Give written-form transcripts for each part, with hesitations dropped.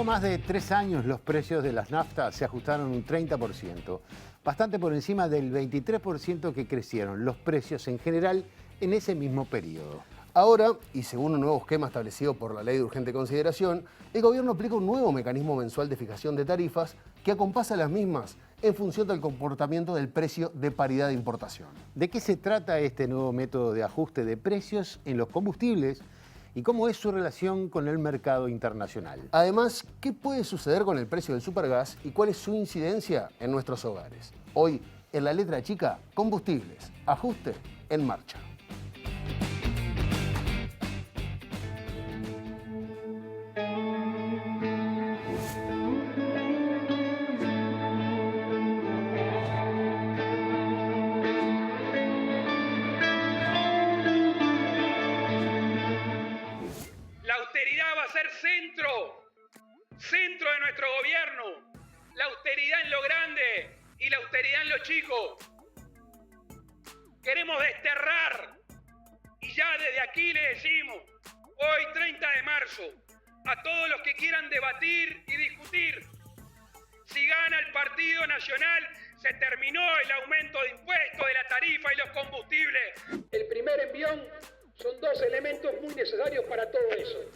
poco más de 3 años los precios de las naftas se ajustaron un 30%, bastante por encima del 23% que crecieron los precios en general en ese mismo periodo. Ahora, y según un nuevo esquema establecido por la Ley de Urgente Consideración, el gobierno aplica un nuevo mecanismo mensual de fijación de tarifas que acompasa las mismas en función del comportamiento del precio de paridad de importación. ¿De qué se trata este nuevo método de ajuste de precios en los combustibles y cómo es su relación con el mercado internacional? Además, ¿qué puede suceder con el precio del supergas y cuál es su incidencia en nuestros hogares? Hoy, en la letra chica, combustibles, ajuste en marcha. Centro de nuestro gobierno, la austeridad en lo grande y la austeridad en lo chico. Queremos desterrar, y ya desde aquí le decimos, hoy 30 de marzo, a todos los que quieran debatir y discutir, si gana el Partido Nacional, se terminó el aumento de impuestos, de la tarifa y los combustibles. El primer envión son dos elementos muy necesarios para todo eso: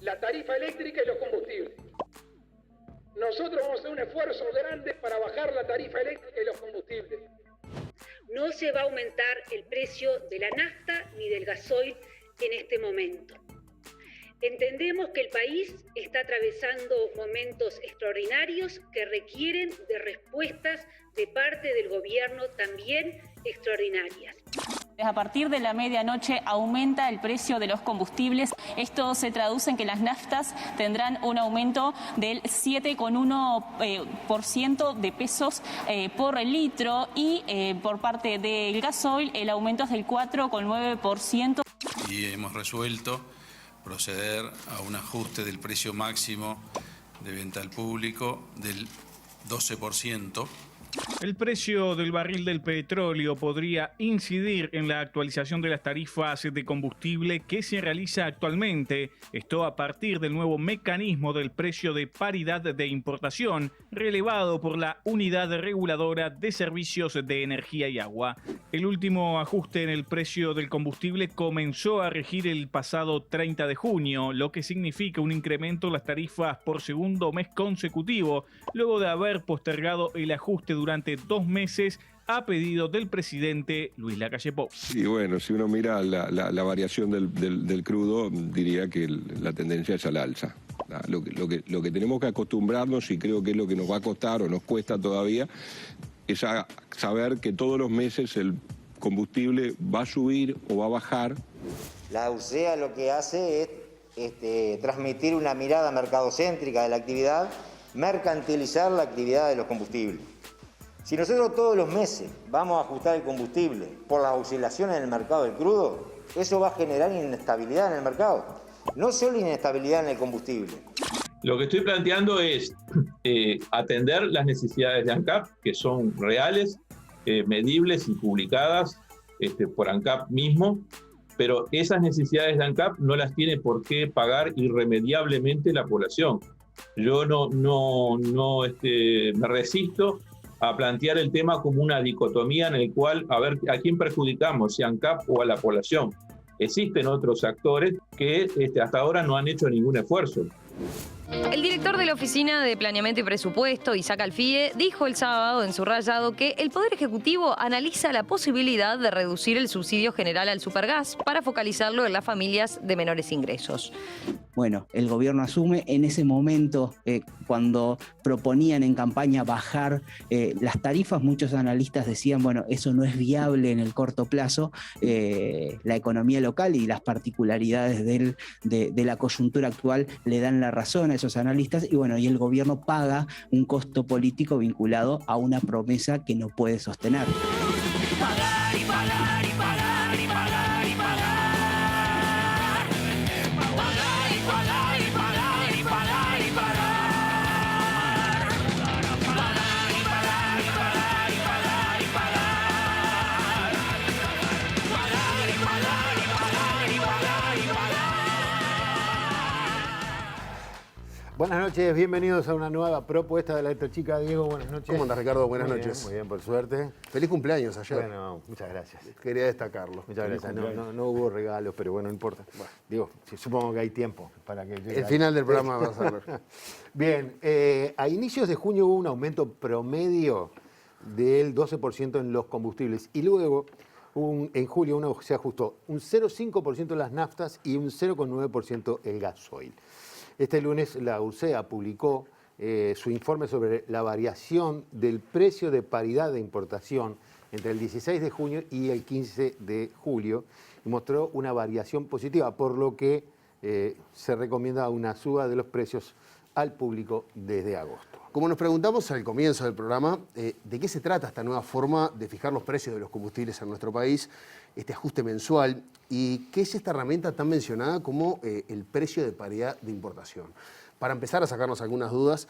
la tarifa eléctrica y los combustibles. Nosotros vamos a hacer un esfuerzo grande para bajar la tarifa eléctrica y los combustibles. No se va a aumentar el precio de la nafta ni del gasoil en este momento. Entendemos que el país está atravesando momentos extraordinarios que requieren de respuestas de parte del gobierno también extraordinarias. A partir de la medianoche aumenta el precio de los combustibles. Esto se traduce en que las naftas tendrán un aumento del 7,1% de pesos por litro y por parte del gasoil el aumento es del 4,9%. Y hemos resuelto proceder a un ajuste del precio máximo de venta al público del 12%. El precio del barril del petróleo podría incidir en la actualización de las tarifas de combustible que se realiza actualmente. Esto a partir del nuevo mecanismo del precio de paridad de importación relevado por la Unidad Reguladora de Servicios de Energía y Agua. El último ajuste en el precio del combustible comenzó a regir el pasado 30 de junio, lo que significa un incremento en las tarifas por segundo mes consecutivo, luego de haber postergado el ajuste durante 2 meses a pedido del presidente Luis Lacalle Pou. Y bueno, si uno mira la variación del crudo, diría que la tendencia es al alza. Lo que tenemos que acostumbrarnos, y creo que es lo que nos va a costar o nos cuesta todavía, es a saber que todos los meses el combustible va a subir o va a bajar. La UCEA lo que hace es transmitir una mirada mercadocéntrica de la actividad, mercantilizar la actividad de los combustibles. Si nosotros todos los meses vamos a ajustar el combustible por las oscilaciones en el mercado del crudo, eso va a generar inestabilidad en el mercado. No solo inestabilidad en el combustible. Lo que estoy planteando es atender las necesidades de ANCAP, que son reales, medibles y publicadas por ANCAP mismo, pero esas necesidades de ANCAP no las tiene por qué pagar irremediablemente la población. Yo me resisto a plantear el tema como una dicotomía en el cual a ver a quién perjudicamos, si a ANCAP o a la población. Existen otros actores que hasta ahora no han hecho ningún esfuerzo. El director de la Oficina de Planeamiento y Presupuesto, Isaac Alfie, dijo el sábado en su rayado que el Poder Ejecutivo analiza la posibilidad de reducir el subsidio general al supergas para focalizarlo en las familias de menores ingresos. Bueno, el gobierno asume en ese momento, cuando proponían en campaña bajar las tarifas, muchos analistas decían, bueno, eso no es viable en el corto plazo, la economía local y las particularidades de la coyuntura actual le dan la razón a esos analistas, y bueno, y el gobierno paga un costo político vinculado a una promesa que no puede sostener. Pagar y pagar y pagar y pagar y pagar. Pagar y pagar y pagar y pagar y pagar. Pagar y pagar y pagar y pagar y pagar. Pagar y pagar y pagar y pagar y pagar. Buenas noches, bienvenidos a una nueva propuesta de la Electrochica. Diego, buenas noches. ¿Cómo andas, Ricardo? Buenas Muy noches. Bien, muy bien, por suerte. Feliz cumpleaños ayer. Bueno, muchas gracias. Quería destacarlo. Muchas gracias. No hubo regalos, pero bueno, no importa. Bueno, digo, supongo que hay tiempo para que llegue. El final del programa vas a ver. Bien, a inicios de junio hubo un aumento promedio del 12% en los combustibles y luego en julio se ajustó un 0,5% las naftas y un 0,9% el gasoil. Este lunes la URSEA publicó su informe sobre la variación del precio de paridad de importación entre el 16 de junio y el 15 de julio y mostró una variación positiva, por lo que se recomienda una suba de los precios al público desde agosto. Como nos preguntamos al comienzo del programa, ¿de qué se trata esta nueva forma de fijar los precios de los combustibles en nuestro país, este ajuste mensual? ¿Y qué es esta herramienta tan mencionada como el precio de paridad de importación? Para empezar a sacarnos algunas dudas,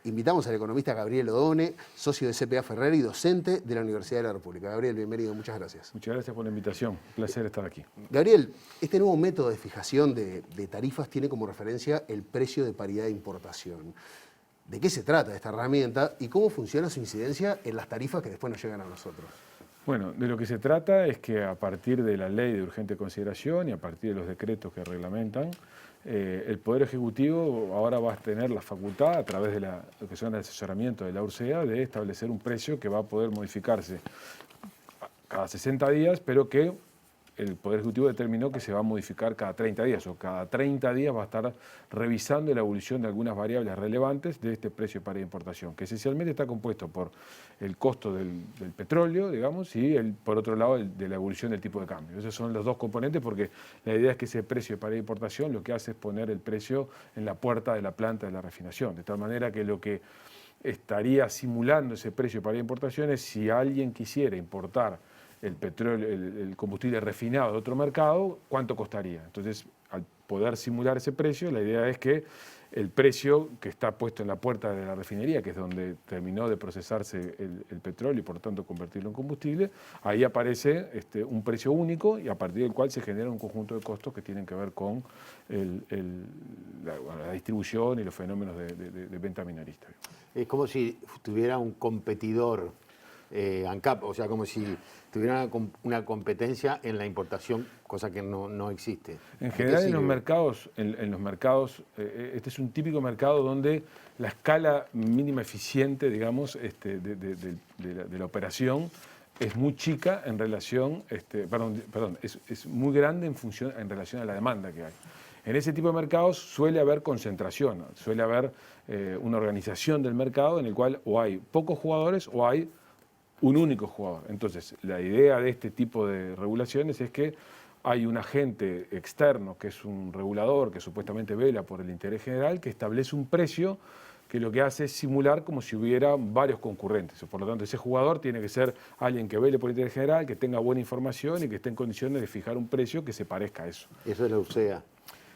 invitamos al economista Gabriel Odone, socio de CPA Ferrer y docente de la Universidad de la República. Gabriel, bienvenido, muchas gracias. Muchas gracias por la invitación, un placer estar aquí. Gabriel, este nuevo método de fijación de tarifas tiene como referencia el precio de paridad de importación. ¿De qué se trata esta herramienta y cómo funciona su incidencia en las tarifas que después nos llegan a nosotros? Bueno, de lo que se trata es que a partir de la ley de urgente consideración y a partir de los decretos que reglamentan, el Poder Ejecutivo ahora va a tener la facultad, a través de lo que son el asesoramiento de la URSEA, de establecer un precio que va a poder modificarse cada 60 días, pero que el Poder Ejecutivo determinó que se va a modificar cada 30 días, o cada 30 días va a estar revisando la evolución de algunas variables relevantes de este precio para importación, que esencialmente está compuesto por el costo del petróleo, digamos, y por otro lado de la evolución del tipo de cambio. Esos son los dos componentes, porque la idea es que ese precio para importación lo que hace es poner el precio en la puerta de la planta de la refinación, de tal manera que lo que estaría simulando ese precio para importación es si alguien quisiera importar el petróleo, el combustible refinado de otro mercado, ¿cuánto costaría? Entonces, al poder simular ese precio, la idea es que el precio que está puesto en la puerta de la refinería, que es donde terminó de procesarse el petróleo y por tanto convertirlo en combustible, ahí aparece un precio único y a partir del cual se genera un conjunto de costos que tienen que ver con la distribución y los fenómenos de venta minorista. Es como si tuviera un competidor ANCAP, o sea, como si tuviera una competencia en la importación, cosa que no existe. En general, en los mercados, este es un típico mercado donde la escala mínima eficiente, digamos, de la operación es muy chica en relación, es muy grande en relación a la demanda que hay. En ese tipo de mercados suele haber concentración, suele haber una organización del mercado en el cual o hay pocos jugadores o hay un único jugador. Entonces, la idea de este tipo de regulaciones es que hay un agente externo, que es un regulador, que supuestamente vela por el interés general, que establece un precio que lo que hace es simular como si hubiera varios concurrentes. Por lo tanto, ese jugador tiene que ser alguien que vele por el interés general, que tenga buena información y que esté en condiciones de fijar un precio que se parezca a eso. Eso es la URSEA.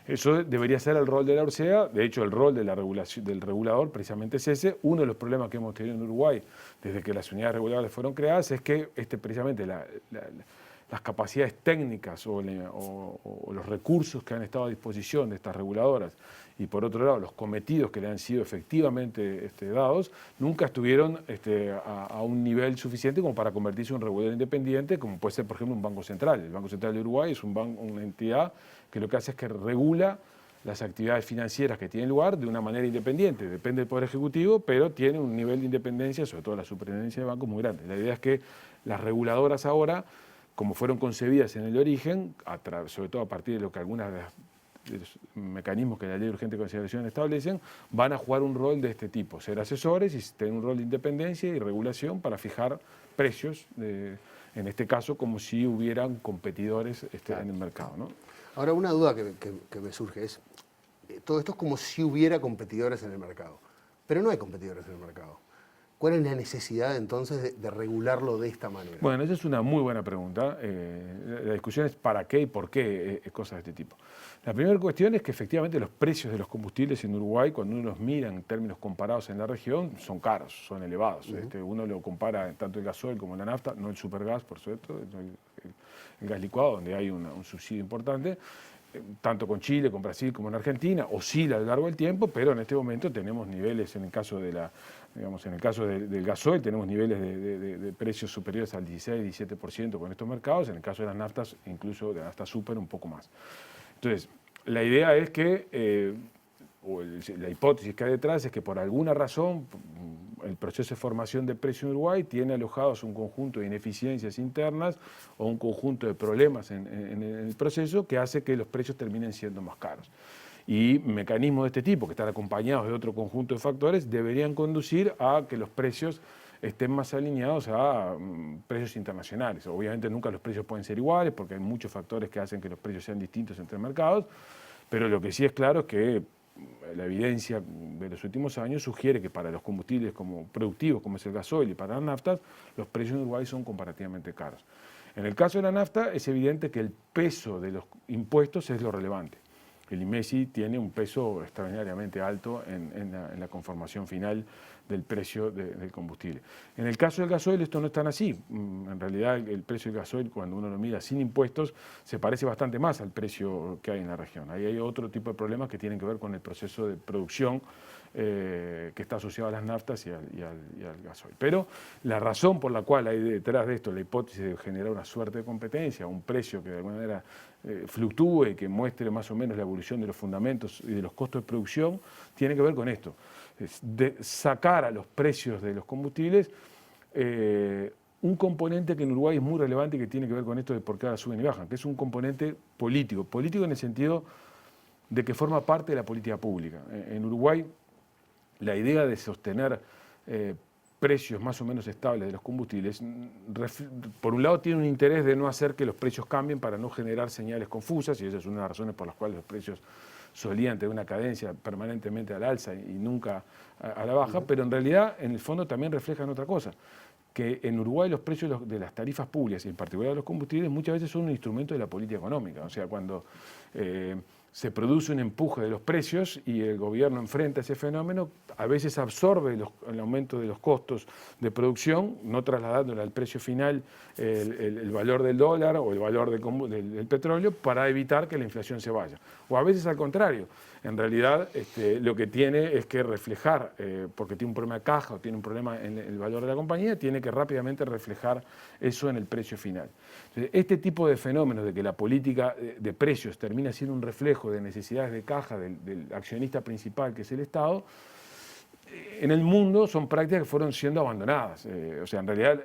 Eso debería ser el rol de la URSEA. De hecho, el rol de del regulador precisamente es ese. Uno de los problemas que hemos tenido en Uruguay desde que las unidades reguladoras fueron creadas es que precisamente las capacidades técnicas o los recursos que han estado a disposición de estas reguladoras y por otro lado los cometidos que le han sido efectivamente dados, nunca estuvieron a un nivel suficiente como para convertirse en un regulador independiente, como puede ser, por ejemplo, un Banco Central. El Banco Central de Uruguay es una entidad que lo que hace es que regula las actividades financieras que tienen lugar de una manera independiente. Depende del Poder Ejecutivo, pero tiene un nivel de independencia, sobre todo la superintendencia de bancos, muy grande. La idea es que las reguladoras ahora, como fueron concebidas en el origen, sobre todo a partir de lo que algunas de los mecanismos que la ley de urgente consideración establecen, van a jugar un rol de este tipo, ser asesores y tener un rol de independencia y regulación para fijar precios, en este caso como si hubieran competidores en el mercado, ¿no? Ahora, una duda que me surge es, todo esto es como si hubiera competidores en el mercado, pero no hay competidores en el mercado. ¿Cuál es la necesidad entonces de regularlo de esta manera? Bueno, esa es una muy buena pregunta. La discusión es para qué y por qué cosas de este tipo. La primera cuestión es que efectivamente los precios de los combustibles en Uruguay, cuando uno los mira en términos comparados en la región, son caros, son elevados. Uno lo compara tanto el gasoil como la nafta, no el supergas, por supuesto, el gas licuado, donde hay un subsidio importante, tanto con Chile, con Brasil como en Argentina, oscila a lo largo del tiempo, pero en este momento tenemos niveles, en el caso de en el caso del gasoil, tenemos niveles de precios superiores al 16-17% con estos mercados, en el caso de las naftas, incluso de la nafta super, un poco más. Entonces, la idea es que, la hipótesis que hay detrás es que por alguna razón el proceso de formación de precio en Uruguay tiene alojados un conjunto de ineficiencias internas o un conjunto de problemas en el proceso que hace que los precios terminen siendo más caros. Y mecanismos de este tipo, que están acompañados de otro conjunto de factores, deberían conducir a que los precios estén más alineados a precios internacionales. Obviamente nunca los precios pueden ser iguales porque hay muchos factores que hacen que los precios sean distintos entre mercados, pero lo que sí es claro es que la evidencia de los últimos años sugiere que para los combustibles como productivos, como es el gasoil, y para las naftas, los precios en Uruguay son comparativamente caros. En el caso de la nafta es evidente que el peso de los impuestos es lo relevante. El IMESI tiene un peso extraordinariamente alto en la conformación final del precio del combustible. En el caso del gasoil esto no es tan así. En realidad el precio del gasoil, cuando uno lo mira sin impuestos, se parece bastante más al precio que hay en la región. Ahí hay otro tipo de problemas que tienen que ver con el proceso de producción que está asociado a las naftas y al gasoil. Pero la razón por la cual hay detrás de esto la hipótesis de generar una suerte de competencia, un precio que de alguna manera fluctúe y que muestre más o menos la evolución de los fundamentos y de los costos de producción, tiene que ver con esto, de sacar a los precios de los combustibles un componente que en Uruguay es muy relevante y que tiene que ver con esto de por qué ahora suben y bajan, que es un componente político en el sentido de que forma parte de la política pública. En Uruguay la idea de sostener precios más o menos estables de los combustibles, por un lado tiene un interés de no hacer que los precios cambien para no generar señales confusas, y esa es una de las razones por las cuales los precios solían tener una cadencia permanentemente al alza y nunca a la baja, pero en realidad en el fondo también reflejan otra cosa, que en Uruguay los precios de las tarifas públicas, y en particular de los combustibles, muchas veces son un instrumento de la política económica. O sea, cuando se produce un empuje de los precios y el gobierno enfrenta ese fenómeno, a veces absorbe el aumento de los costos de producción, no trasladándole al precio final el valor del dólar o el valor del petróleo para evitar que la inflación se vaya. O a veces al contrario, en realidad lo que tiene es que reflejar, porque tiene un problema de caja o tiene un problema en el valor de la compañía, tiene que rápidamente reflejar eso en el precio final. Entonces, este tipo de fenómenos de que la política de precios termina siendo un reflejo de necesidades de caja del accionista principal, que es el Estado, en el mundo son prácticas que fueron siendo abandonadas. O sea, en realidad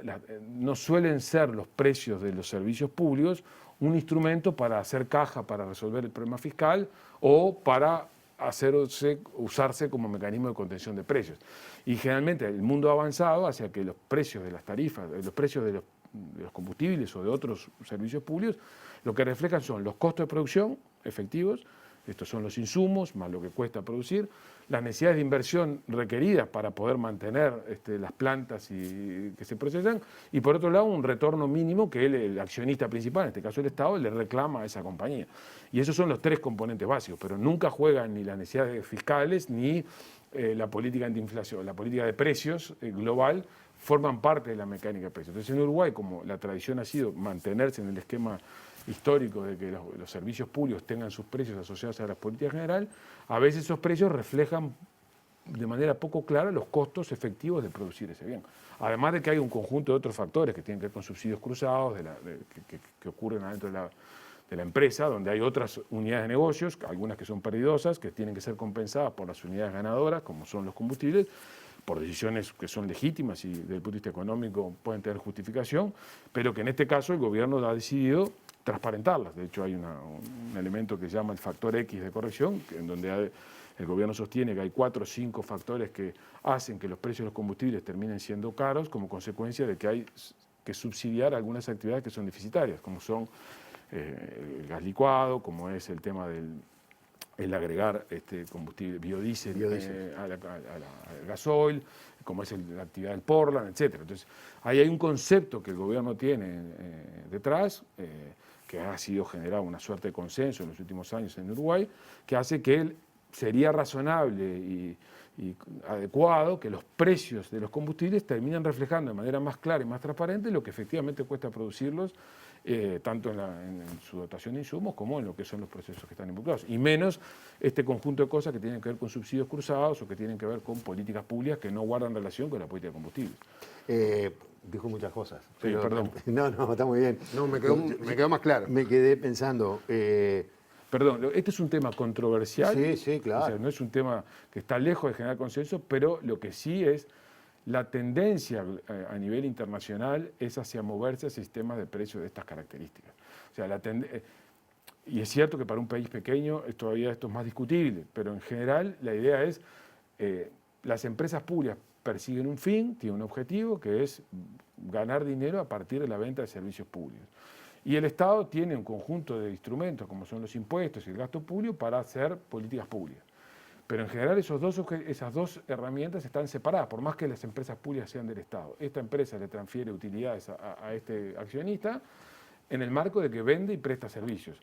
no suelen ser los precios de los servicios públicos un instrumento para hacer caja, para resolver el problema fiscal o para usarse como mecanismo de contención de precios. Y generalmente el mundo ha avanzado hacia que los precios de las tarifas, los precios de los combustibles o de otros servicios públicos, lo que reflejan son los costos de producción efectivos, estos son los insumos, más lo que cuesta producir, las necesidades de inversión requeridas para poder mantener las plantas que se procesan, y por otro lado un retorno mínimo que el accionista principal, en este caso el Estado, le reclama a esa compañía. Y esos son los tres componentes básicos, pero nunca juegan ni las necesidades fiscales ni la política antiinflación, la política de precios global, forman parte de la mecánica de precios. Entonces en Uruguay, como la tradición ha sido mantenerse en el esquema histórico de que los servicios públicos tengan sus precios asociados a la política general, a veces esos precios reflejan de manera poco clara los costos efectivos de producir ese bien. Además de que hay un conjunto de otros factores que tienen que ver con subsidios cruzados que ocurren adentro de la empresa, donde hay otras unidades de negocios, algunas que son perdidosas, que tienen que ser compensadas por las unidades ganadoras, como son los combustibles, por decisiones que son legítimas y desde el punto de vista económico pueden tener justificación, pero que en este caso el gobierno ha decidido transparentarlas. De hecho, hay un elemento que se llama el factor X de corrección, en donde el gobierno sostiene que hay 4 o 5 factores que hacen que los precios de los combustibles terminen siendo caros como consecuencia de que hay que subsidiar algunas actividades que son deficitarias, como son el gas licuado, como es el tema el agregar combustible biodiesel al gasoil, como es la actividad del Portland, etc. Entonces, ahí hay un concepto que el gobierno tiene detrás, que ha sido generado una suerte de consenso en los últimos años en Uruguay, que hace que sería razonable y adecuado que los precios de los combustibles terminen reflejando de manera más clara y más transparente lo que efectivamente cuesta producirlos, tanto en su dotación de insumos como en lo que son los procesos que están involucrados. Y menos este conjunto de cosas que tienen que ver con subsidios cruzados o que tienen que ver con políticas públicas que no guardan relación con la política de combustibles. Dijo muchas cosas. Sí, pero, perdón. No, está muy bien. No, me quedó más claro. Me quedé pensando... Perdón, este es un tema controversial. Sí, sí, claro. O sea, no es un tema que está lejos de generar consenso, pero lo que sí es la tendencia a nivel internacional es hacia moverse a sistemas de precios de estas características. O sea, y es cierto que para un país pequeño todavía esto es más discutible, pero en general la idea es las empresas públicas persiguen un fin, tienen un objetivo, que es ganar dinero a partir de la venta de servicios públicos. Y el Estado tiene un conjunto de instrumentos, como son los impuestos y el gasto público, para hacer políticas públicas. Pero en general esas dos herramientas están separadas, por más que las empresas públicas sean del Estado. Esta empresa le transfiere utilidades a este accionista en el marco de que vende y presta servicios.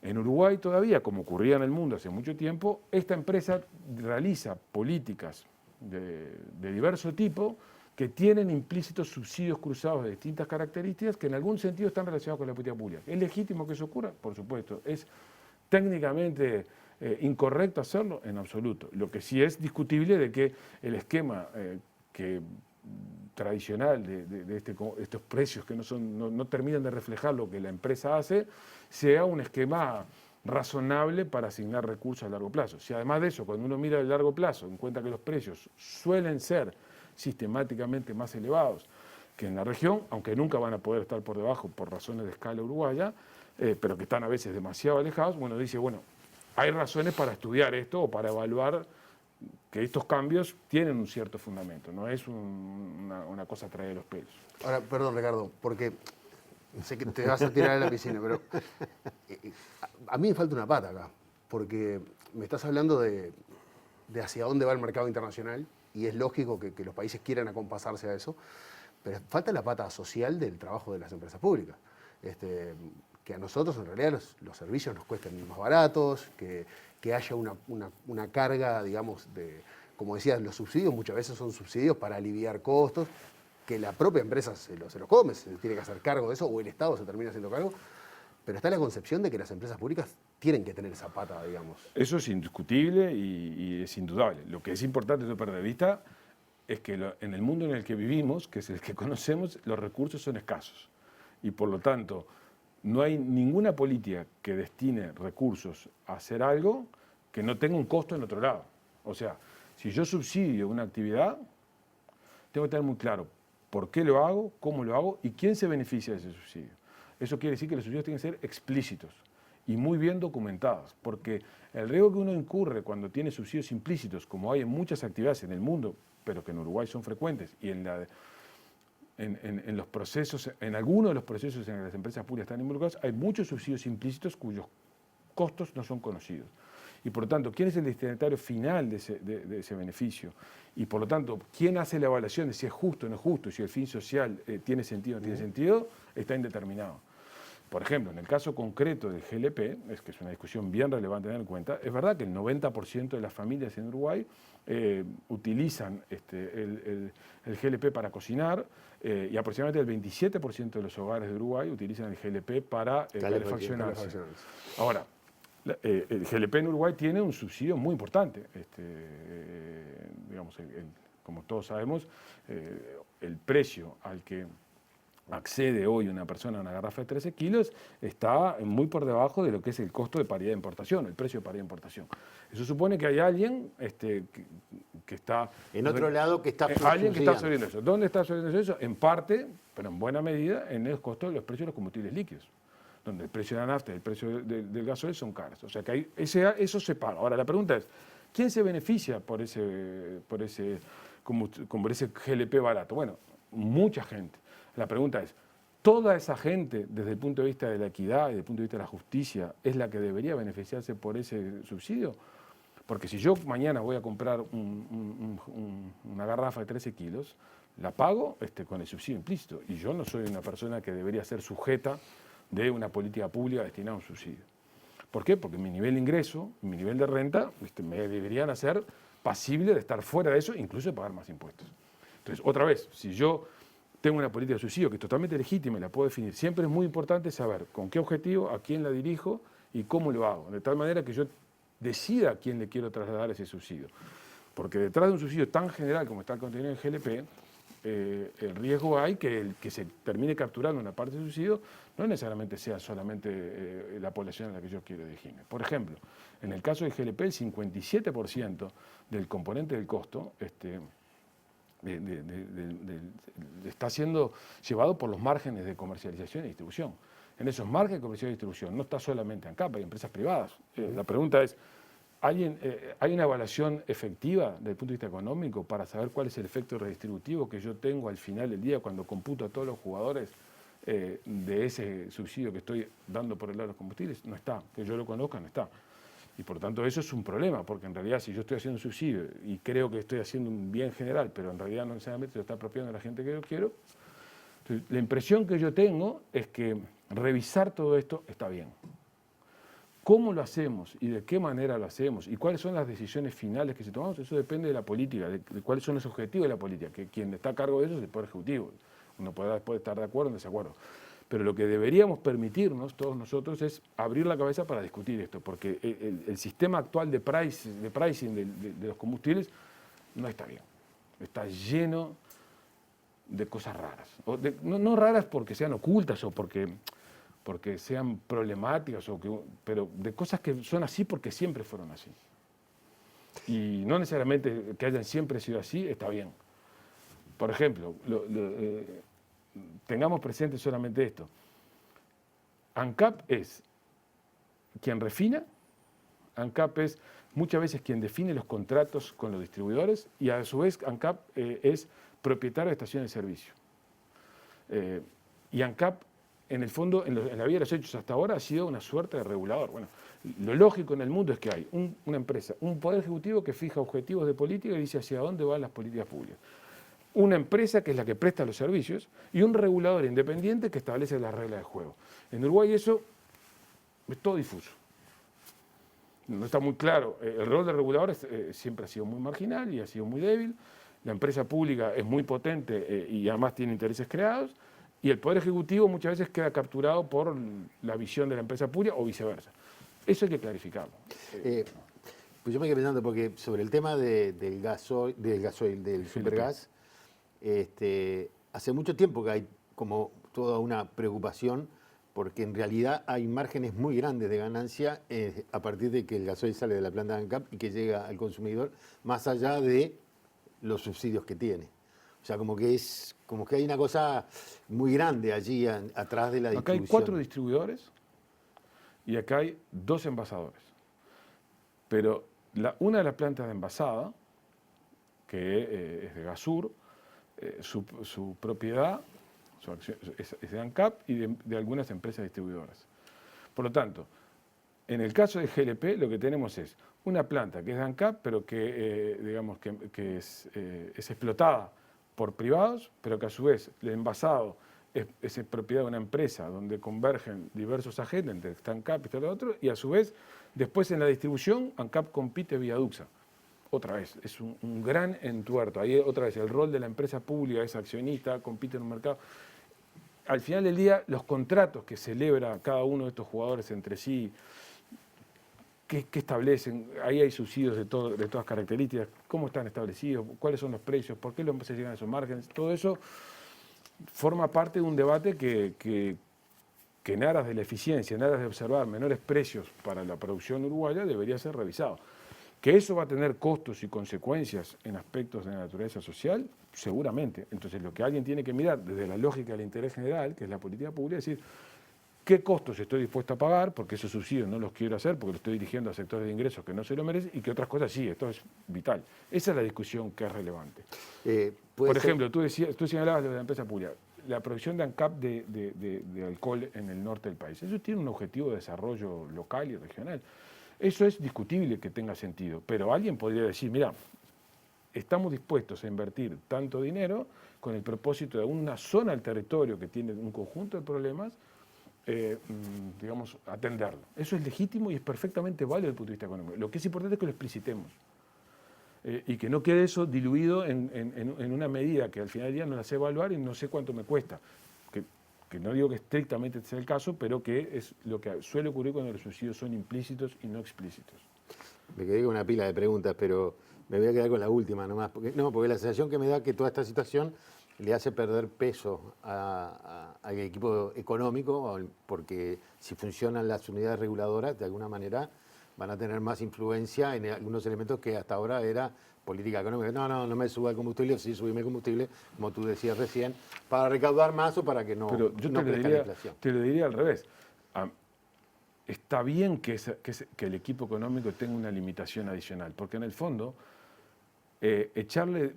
En Uruguay todavía, como ocurría en el mundo hace mucho tiempo, esta empresa realiza políticas de diverso tipo que tienen implícitos subsidios cruzados de distintas características que en algún sentido están relacionados con la política pública. ¿Es legítimo que eso ocurra? Por supuesto. ¿Es técnicamente incorrecto hacerlo? En absoluto. Lo que sí es discutible de que el esquema tradicional de estos precios que no terminan de reflejar lo que la empresa hace, sea un esquema razonable para asignar recursos a largo plazo. Si además de eso, cuando uno mira el largo plazo, encuentra que los precios suelen ser sistemáticamente más elevados que en la región, aunque nunca van a poder estar por debajo por razones de escala uruguaya, pero que están a veces demasiado alejados, bueno, dice, bueno, hay razones para estudiar esto o para evaluar que estos cambios tienen un cierto fundamento, no es una cosa traer de los pelos. Ahora, perdón, Ricardo, porque sé que te vas a tirar a la piscina, pero a mí me falta una pata acá, porque me estás hablando de hacia dónde va el mercado internacional, y es lógico que los países quieran acompasarse a eso, pero falta la pata social del trabajo de las empresas públicas. Que a nosotros en realidad los servicios nos cuesten más baratos, que haya una carga, digamos, como decías, los subsidios muchas veces son subsidios para aliviar costos, que la propia empresa se los come, se tiene que hacer cargo de eso, o el Estado se termina haciendo cargo, pero está la concepción de que las empresas públicas tienen que tener esa pata, digamos. Eso es indiscutible y es indudable. Lo que es importante no perder de vista es que en el mundo en el que vivimos, que es el que conocemos, los recursos son escasos. Y por lo tanto, no hay ninguna política que destine recursos a hacer algo que no tenga un costo en otro lado. O sea, si yo subsidio una actividad, tengo que tener muy claro por qué lo hago, cómo lo hago y quién se beneficia de ese subsidio. Eso quiere decir que los subsidios tienen que ser explícitos y muy bien documentados, porque el riesgo que uno incurre cuando tiene subsidios implícitos, como hay en muchas actividades en el mundo, pero que en Uruguay son frecuentes, y en los procesos, en algunos de los procesos en que las empresas públicas están involucradas, hay muchos subsidios implícitos cuyos costos no son conocidos. Y por lo tanto, ¿quién es el destinatario final de ese beneficio? Y por lo tanto, ¿quién hace la evaluación de si es justo o no es justo, si el fin social tiene sentido o no tiene sentido? Está indeterminado. Por ejemplo, en el caso concreto del GLP, que es una discusión bien relevante tener en cuenta, es verdad que el 90% de las familias en Uruguay utilizan el GLP para cocinar y aproximadamente el 27% de los hogares de Uruguay utilizan el GLP para calefaccionarse. Ahora, el GLP en Uruguay tiene un subsidio muy importante. Digamos, como todos sabemos, el precio al que accede hoy una persona a una garrafa de 13 kilos está muy por debajo de lo que es el costo de paridad de importación, el precio de paridad de importación. Eso supone que hay alguien que está... En otro lado que está alguien que está absorbiendo eso. ¿Dónde está absorbiendo eso? En parte, pero en buena medida, en el costo de los precios de los combustibles líquidos, donde el precio de la nafta y el precio del gasoil son caros. O sea que eso se paga. Ahora, la pregunta es, ¿quién se beneficia por ese GLP barato? Bueno, mucha gente. La pregunta es, ¿toda esa gente, desde el punto de vista de la equidad y desde el punto de vista de la justicia, es la que debería beneficiarse por ese subsidio? Porque si yo mañana voy a comprar una garrafa de 13 kilos, la pago con el subsidio implícito. Y yo no soy una persona que debería ser sujeta de una política pública destinada a un subsidio. ¿Por qué? Porque mi nivel de ingreso, mi nivel de renta, me deberían hacer pasible de estar fuera de eso, incluso de pagar más impuestos. Entonces, otra vez, si yo tengo una política de subsidio que es totalmente legítima y la puedo definir, siempre es muy importante saber con qué objetivo, a quién la dirijo y cómo lo hago, de tal manera que yo decida a quién le quiero trasladar ese subsidio. Porque detrás de un subsidio tan general como está el contenido del GLP, el riesgo hay que el que se termine capturando una parte del subsidio no necesariamente sea solamente la población a la que yo quiero dirigirme. Por ejemplo, en el caso del GLP, el 57% del componente del costo está siendo llevado por los márgenes de comercialización y distribución. En esos márgenes de comercialización y distribución no está solamente ANCAP, hay empresas privadas. La pregunta es, ¿hay una evaluación efectiva desde el punto de vista económico para saber cuál es el efecto redistributivo que yo tengo al final del día cuando computo a todos los jugadores de ese subsidio que estoy dando por el lado de los combustibles? No está, que yo lo conozca, no está. Y por tanto eso es un problema, porque en realidad si yo estoy haciendo un subsidio y creo que estoy haciendo un bien general, pero en realidad no necesariamente lo está apropiando a la gente que yo quiero, entonces, la impresión que yo tengo es que revisar todo esto está bien. ¿Cómo lo hacemos y de qué manera lo hacemos y cuáles son las decisiones finales que se tomamos? Eso depende de la política, de cuáles son los objetivos de la política, que quien está a cargo de eso es el Poder Ejecutivo. Uno puede estar de acuerdo o en desacuerdo. Pero lo que deberíamos permitirnos, todos nosotros, es abrir la cabeza para discutir esto, porque el sistema actual de pricing de los combustibles no está bien. Está lleno de cosas raras. No raras porque sean ocultas o porque sean problemáticas, pero de cosas que son así porque siempre fueron así. Y no necesariamente que hayan siempre sido así, está bien. Por ejemplo, tengamos presente solamente esto. ANCAP es quien refina, ANCAP es muchas veces quien define los contratos con los distribuidores y a su vez ANCAP es propietario de estaciones de servicio. Y ANCAP, en el fondo, en la vida de los hechos hasta ahora, ha sido una suerte de regulador. Bueno, lo lógico en el mundo es que hay una empresa, un poder ejecutivo que fija objetivos de política y dice hacia dónde van las políticas públicas. Una empresa que es la que presta los servicios y un regulador independiente que establece las reglas de juego. En Uruguay eso es todo difuso. No está muy claro. El rol del regulador siempre ha sido muy marginal y ha sido muy débil. La empresa pública es muy potente y además tiene intereses creados. Y el Poder Ejecutivo muchas veces queda capturado por la visión de la empresa pública o viceversa. Eso hay que clarificarlo. Pues yo me quedé pensando, porque sobre el tema del gasoil, del supergas, hace mucho tiempo que hay como toda una preocupación, porque en realidad hay márgenes muy grandes de ganancia a partir de que el gasoil sale de la planta de ANCAP y que llega al consumidor, más allá de los subsidios que tiene. O sea, como que hay una cosa muy grande allí atrás de la distribución. Acá hay 4 distribuidores y acá hay 2 envasadores. Pero una de las plantas de envasada, que es de Gasur, su propiedad es de ANCAP y de algunas empresas distribuidoras. Por lo tanto, en el caso de GLP lo que tenemos es una planta que es de ANCAP, pero que, digamos, que es explotada por privados, pero que a su vez el envasado es propiedad de una empresa donde convergen diversos agentes, entre está ANCAP y está lo otro, y a su vez, después en la distribución, ANCAP compite vía Duxa. Otra vez, es un gran entuerto. Ahí otra vez, el rol de la empresa pública es accionista, compite en un mercado. Al final del día, los contratos que celebra cada uno de estos jugadores entre sí, ¿qué establecen? Ahí hay subsidios de todas características, cómo están establecidos, cuáles son los precios, por qué se llegan a esos márgenes. Todo eso forma parte de un debate que en aras de la eficiencia, en aras de observar menores precios para la producción uruguaya, debería ser revisado. ¿Que eso va a tener costos y consecuencias en aspectos de la naturaleza social? Seguramente. Entonces, lo que alguien tiene que mirar desde la lógica del interés general, que es la política pública, es decir, ¿qué costos estoy dispuesto a pagar? Porque esos subsidios no los quiero hacer, porque los estoy dirigiendo a sectores de ingresos que no se lo merecen, y que otras cosas sí, esto es vital. Esa es la discusión que es relevante. Por ejemplo, tú señalabas lo de la empresa pública, la producción de ANCAP de alcohol en el norte del país. Eso tiene un objetivo de desarrollo local y regional. Eso es discutible que tenga sentido, pero alguien podría decir, mira, estamos dispuestos a invertir tanto dinero con el propósito de una zona del territorio que tiene un conjunto de problemas, digamos, atenderlo. Eso es legítimo y es perfectamente válido desde el punto de vista económico. Lo que es importante es que lo explicitemos. Y que no quede eso diluido en una medida que al final del día no la sé evaluar y no sé cuánto me cuesta. Que no digo que estrictamente sea el caso, pero que es lo que suele ocurrir cuando los subsidios son implícitos y no explícitos. Me quedé con una pila de preguntas, pero me voy a quedar con la última nomás. Porque la sensación que me da que toda esta situación le hace perder peso al equipo económico, porque si funcionan las unidades reguladoras, de alguna manera van a tener más influencia en algunos elementos que hasta ahora era política económica. No me suba el combustible, sí subime el combustible, como tú decías recién, para recaudar más o para que no, Pero yo no crezca la inflación. te lo diría al revés. Está bien que el equipo económico tenga una limitación adicional, porque en el fondo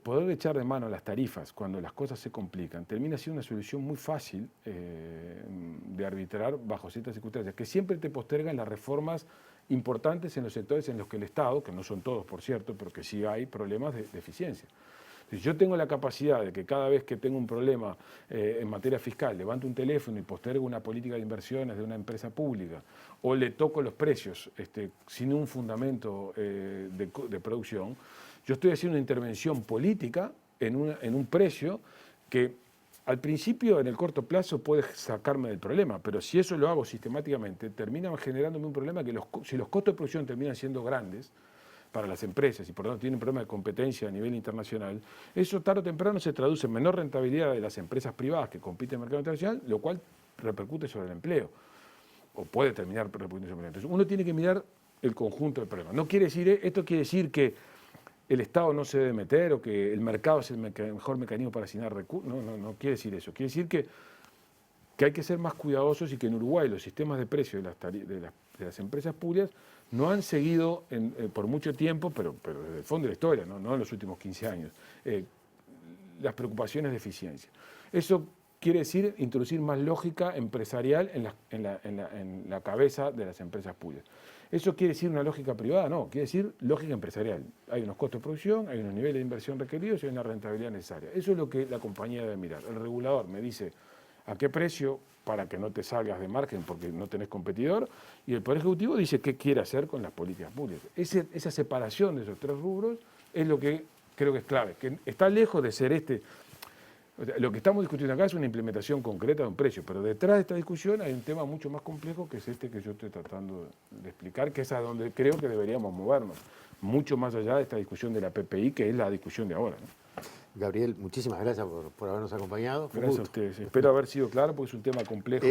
poder echar de mano las tarifas cuando las cosas se complican termina siendo una solución muy fácil de arbitrar bajo ciertas circunstancias, que siempre te postergan las reformas importantes en los sectores en los que el Estado, que no son todos por cierto, pero que sí hay problemas de eficiencia. Si yo tengo la capacidad de que cada vez que tengo un problema en materia fiscal, levanto un teléfono y postergo una política de inversiones de una empresa pública, o le toco los precios sin un fundamento de producción, yo estoy haciendo una intervención política en un precio que al principio, en el corto plazo, puede sacarme del problema, pero si eso lo hago sistemáticamente, termina generándome un problema que si los costos de producción terminan siendo grandes para las empresas y por lo tanto tienen un problema de competencia a nivel internacional, eso tarde o temprano se traduce en menor rentabilidad de las empresas privadas que compiten en el mercado internacional, lo cual repercute sobre el empleo, o puede terminar repercutiendo sobre el empleo. Entonces uno tiene que mirar el conjunto del problema. Esto quiere decir que el Estado no se debe meter o que el mercado es el mejor mecanismo para asignar recursos. No quiere decir eso. Quiere decir que hay que ser más cuidadosos y que en Uruguay los sistemas de precios de las empresas públicas no han seguido por mucho tiempo, pero desde el fondo de la historia, no en los últimos 15 años, las preocupaciones de eficiencia. Eso quiere decir introducir más lógica empresarial en la cabeza de las empresas públicas. ¿Eso quiere decir una lógica privada? No, quiere decir lógica empresarial. Hay unos costos de producción, hay unos niveles de inversión requeridos y hay una rentabilidad necesaria. Eso es lo que la compañía debe mirar. El regulador me dice a qué precio para que no te salgas de margen porque no tenés competidor, y el Poder Ejecutivo dice qué quiere hacer con las políticas públicas. Esa separación de esos tres rubros es lo que creo que es clave, que está lejos de ser lo que estamos discutiendo acá es una implementación concreta de un precio, pero detrás de esta discusión hay un tema mucho más complejo que es que yo estoy tratando de explicar, que es a donde creo que deberíamos movernos, mucho más allá de esta discusión de la PPI, que es la discusión de ahora, ¿no? Gabriel, muchísimas gracias por habernos acompañado. Gracias a ustedes. Espero haber sido claro porque es un tema complejo.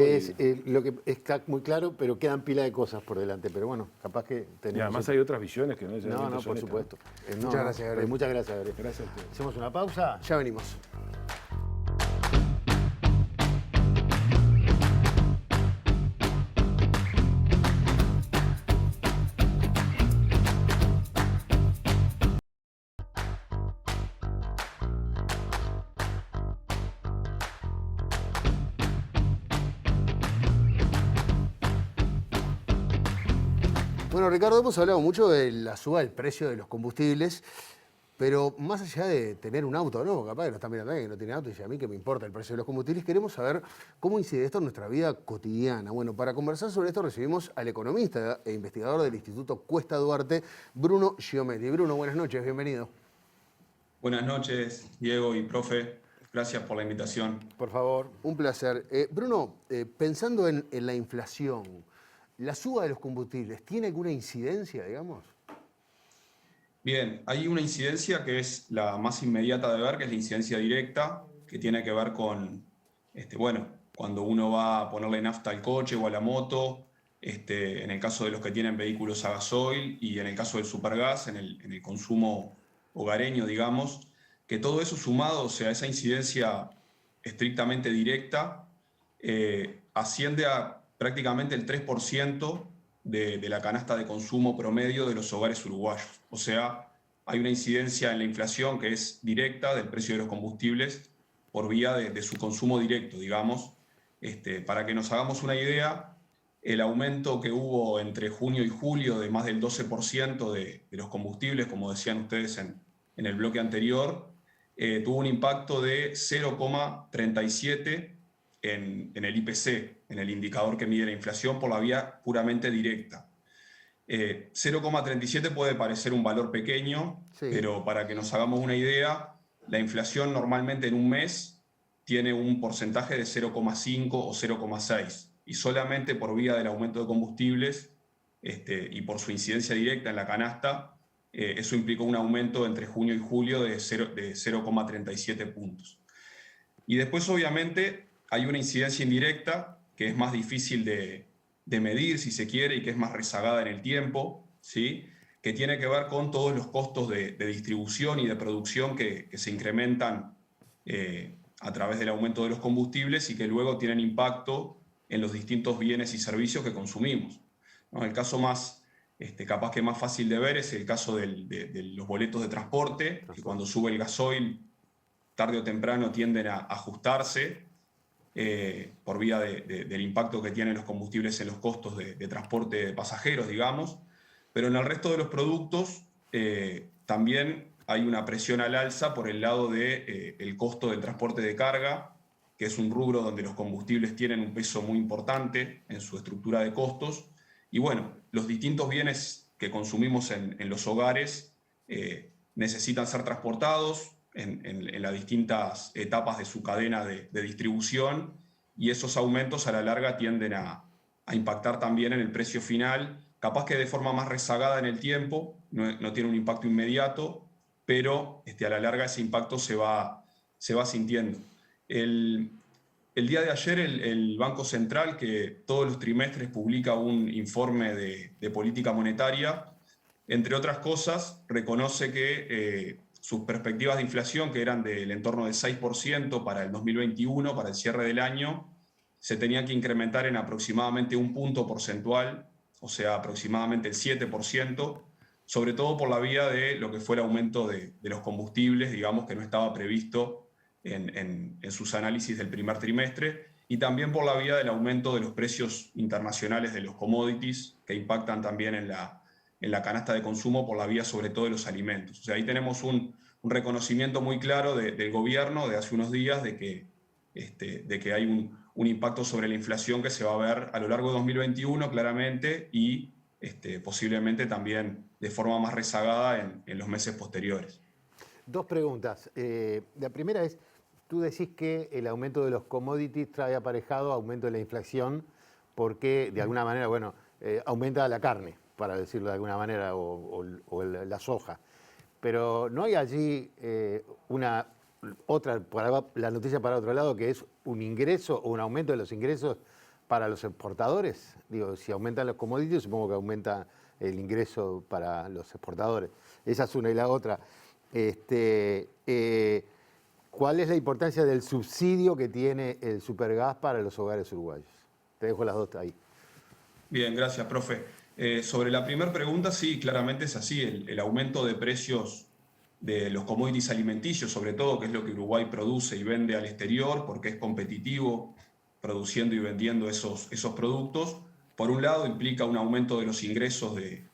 Lo que está muy claro, pero quedan pila de cosas por delante. Pero bueno, capaz que tenemos... Y además hay otras visiones que no necesariamente No, por supuesto. Muchas gracias, Gabriel. Muchas gracias, Gabriel. Gracias a ustedes. Hacemos una pausa. Ya venimos. Bueno, Ricardo, hemos hablado mucho de la suba del precio de los combustibles, pero más allá de tener un auto, ¿no? Capaz que nos están mirando alguien que no tiene auto y dice, a mí que me importa el precio de los combustibles, queremos saber cómo incide esto en nuestra vida cotidiana. Bueno, para conversar sobre esto recibimos al economista e investigador del Instituto Cuesta Duarte, Bruno Giometti. Bruno, buenas noches, bienvenido. Buenas noches, Diego y profe. Gracias por la invitación. Por favor. Un placer. Bruno, pensando en la inflación, ¿la suba de los combustibles tiene alguna incidencia, digamos? Bien, hay una incidencia que es la más inmediata de ver, que es la incidencia directa, que tiene que ver con, cuando uno va a ponerle nafta al coche o a la moto, en el caso de los que tienen vehículos a gasoil y en el caso del supergas, en el consumo hogareño, digamos, que todo eso sumado, o sea, esa incidencia estrictamente directa, asciende a prácticamente el 3% de la canasta de consumo promedio de los hogares uruguayos. O sea, hay una incidencia en la inflación que es directa del precio de los combustibles por vía de su consumo directo, digamos. Para que nos hagamos una idea, el aumento que hubo entre junio y julio de más del 12% de los combustibles, como decían ustedes en el bloque anterior, tuvo un impacto de 0,37 en el IPC, en el indicador que mide la inflación, por la vía puramente directa. 0,37 puede parecer un valor pequeño, pero para que nos hagamos una idea, la inflación normalmente en un mes tiene un porcentaje de 0,5 o 0,6, y solamente por vía del aumento de combustibles y por su incidencia directa en la canasta, eso implicó un aumento entre junio y julio de 0,37 puntos. Y después, obviamente, hay una incidencia indirecta que es más difícil de medir, si se quiere, y que es más rezagada en el tiempo, ¿sí? Que tiene que ver con todos los costos de distribución y de producción que se incrementan a través del aumento de los combustibles y que luego tienen impacto en los distintos bienes y servicios que consumimos, ¿no? El caso más, capaz que más fácil de ver es el caso de los boletos de transporte, que cuando sube el gasoil, tarde o temprano tienden a ajustarse por vía del impacto que tienen los combustibles en los costos de transporte de pasajeros, digamos. Pero en el resto de los productos también hay una presión al alza por el lado del costo del transporte de carga, que es un rubro donde los combustibles tienen un peso muy importante en su estructura de costos. Y bueno, los distintos bienes que consumimos en los hogares necesitan ser transportados en las distintas etapas de su cadena de distribución, y esos aumentos a la larga tienden a impactar también en el precio final, capaz que de forma más rezagada en el tiempo, no tiene un impacto inmediato, pero a la larga ese impacto se va sintiendo. El día de ayer el Banco Central, que todos los trimestres publica un informe de política monetaria, entre otras cosas, reconoce que sus perspectivas de inflación, que eran del entorno del 6% para el 2021, para el cierre del año, se tenían que incrementar en aproximadamente un punto porcentual, o sea, aproximadamente el 7%, sobre todo por la vía de lo que fue el aumento de los combustibles, digamos, que no estaba previsto en sus análisis del primer trimestre, y también por la vía del aumento de los precios internacionales de los commodities, que impactan también en la canasta de consumo por la vía sobre todo de los alimentos. O sea, ahí tenemos un reconocimiento muy claro del gobierno de hace unos días de que hay un impacto sobre la inflación que se va a ver a lo largo de 2021 claramente, y posiblemente también de forma más rezagada en los meses posteriores. Dos preguntas. La primera es, tú decís que el aumento de los commodities trae aparejado aumento de la inflación porque de alguna manera, bueno, aumenta la carne, para decirlo de alguna manera, o la soja. Pero ¿no hay allí la noticia para otro lado, que es un ingreso o un aumento de los ingresos para los exportadores? Digo, si aumentan los commodities, supongo que aumenta el ingreso para los exportadores. Esa es una, y la otra, ¿cuál es la importancia del subsidio que tiene el supergas para los hogares uruguayos? Te dejo las dos ahí. Bien, gracias, profe. Sobre la primera pregunta, sí, claramente es así. El aumento de precios de los commodities alimenticios, sobre todo, que es lo que Uruguay produce y vende al exterior, porque es competitivo produciendo y vendiendo esos productos, por un lado implica un aumento de los ingresos de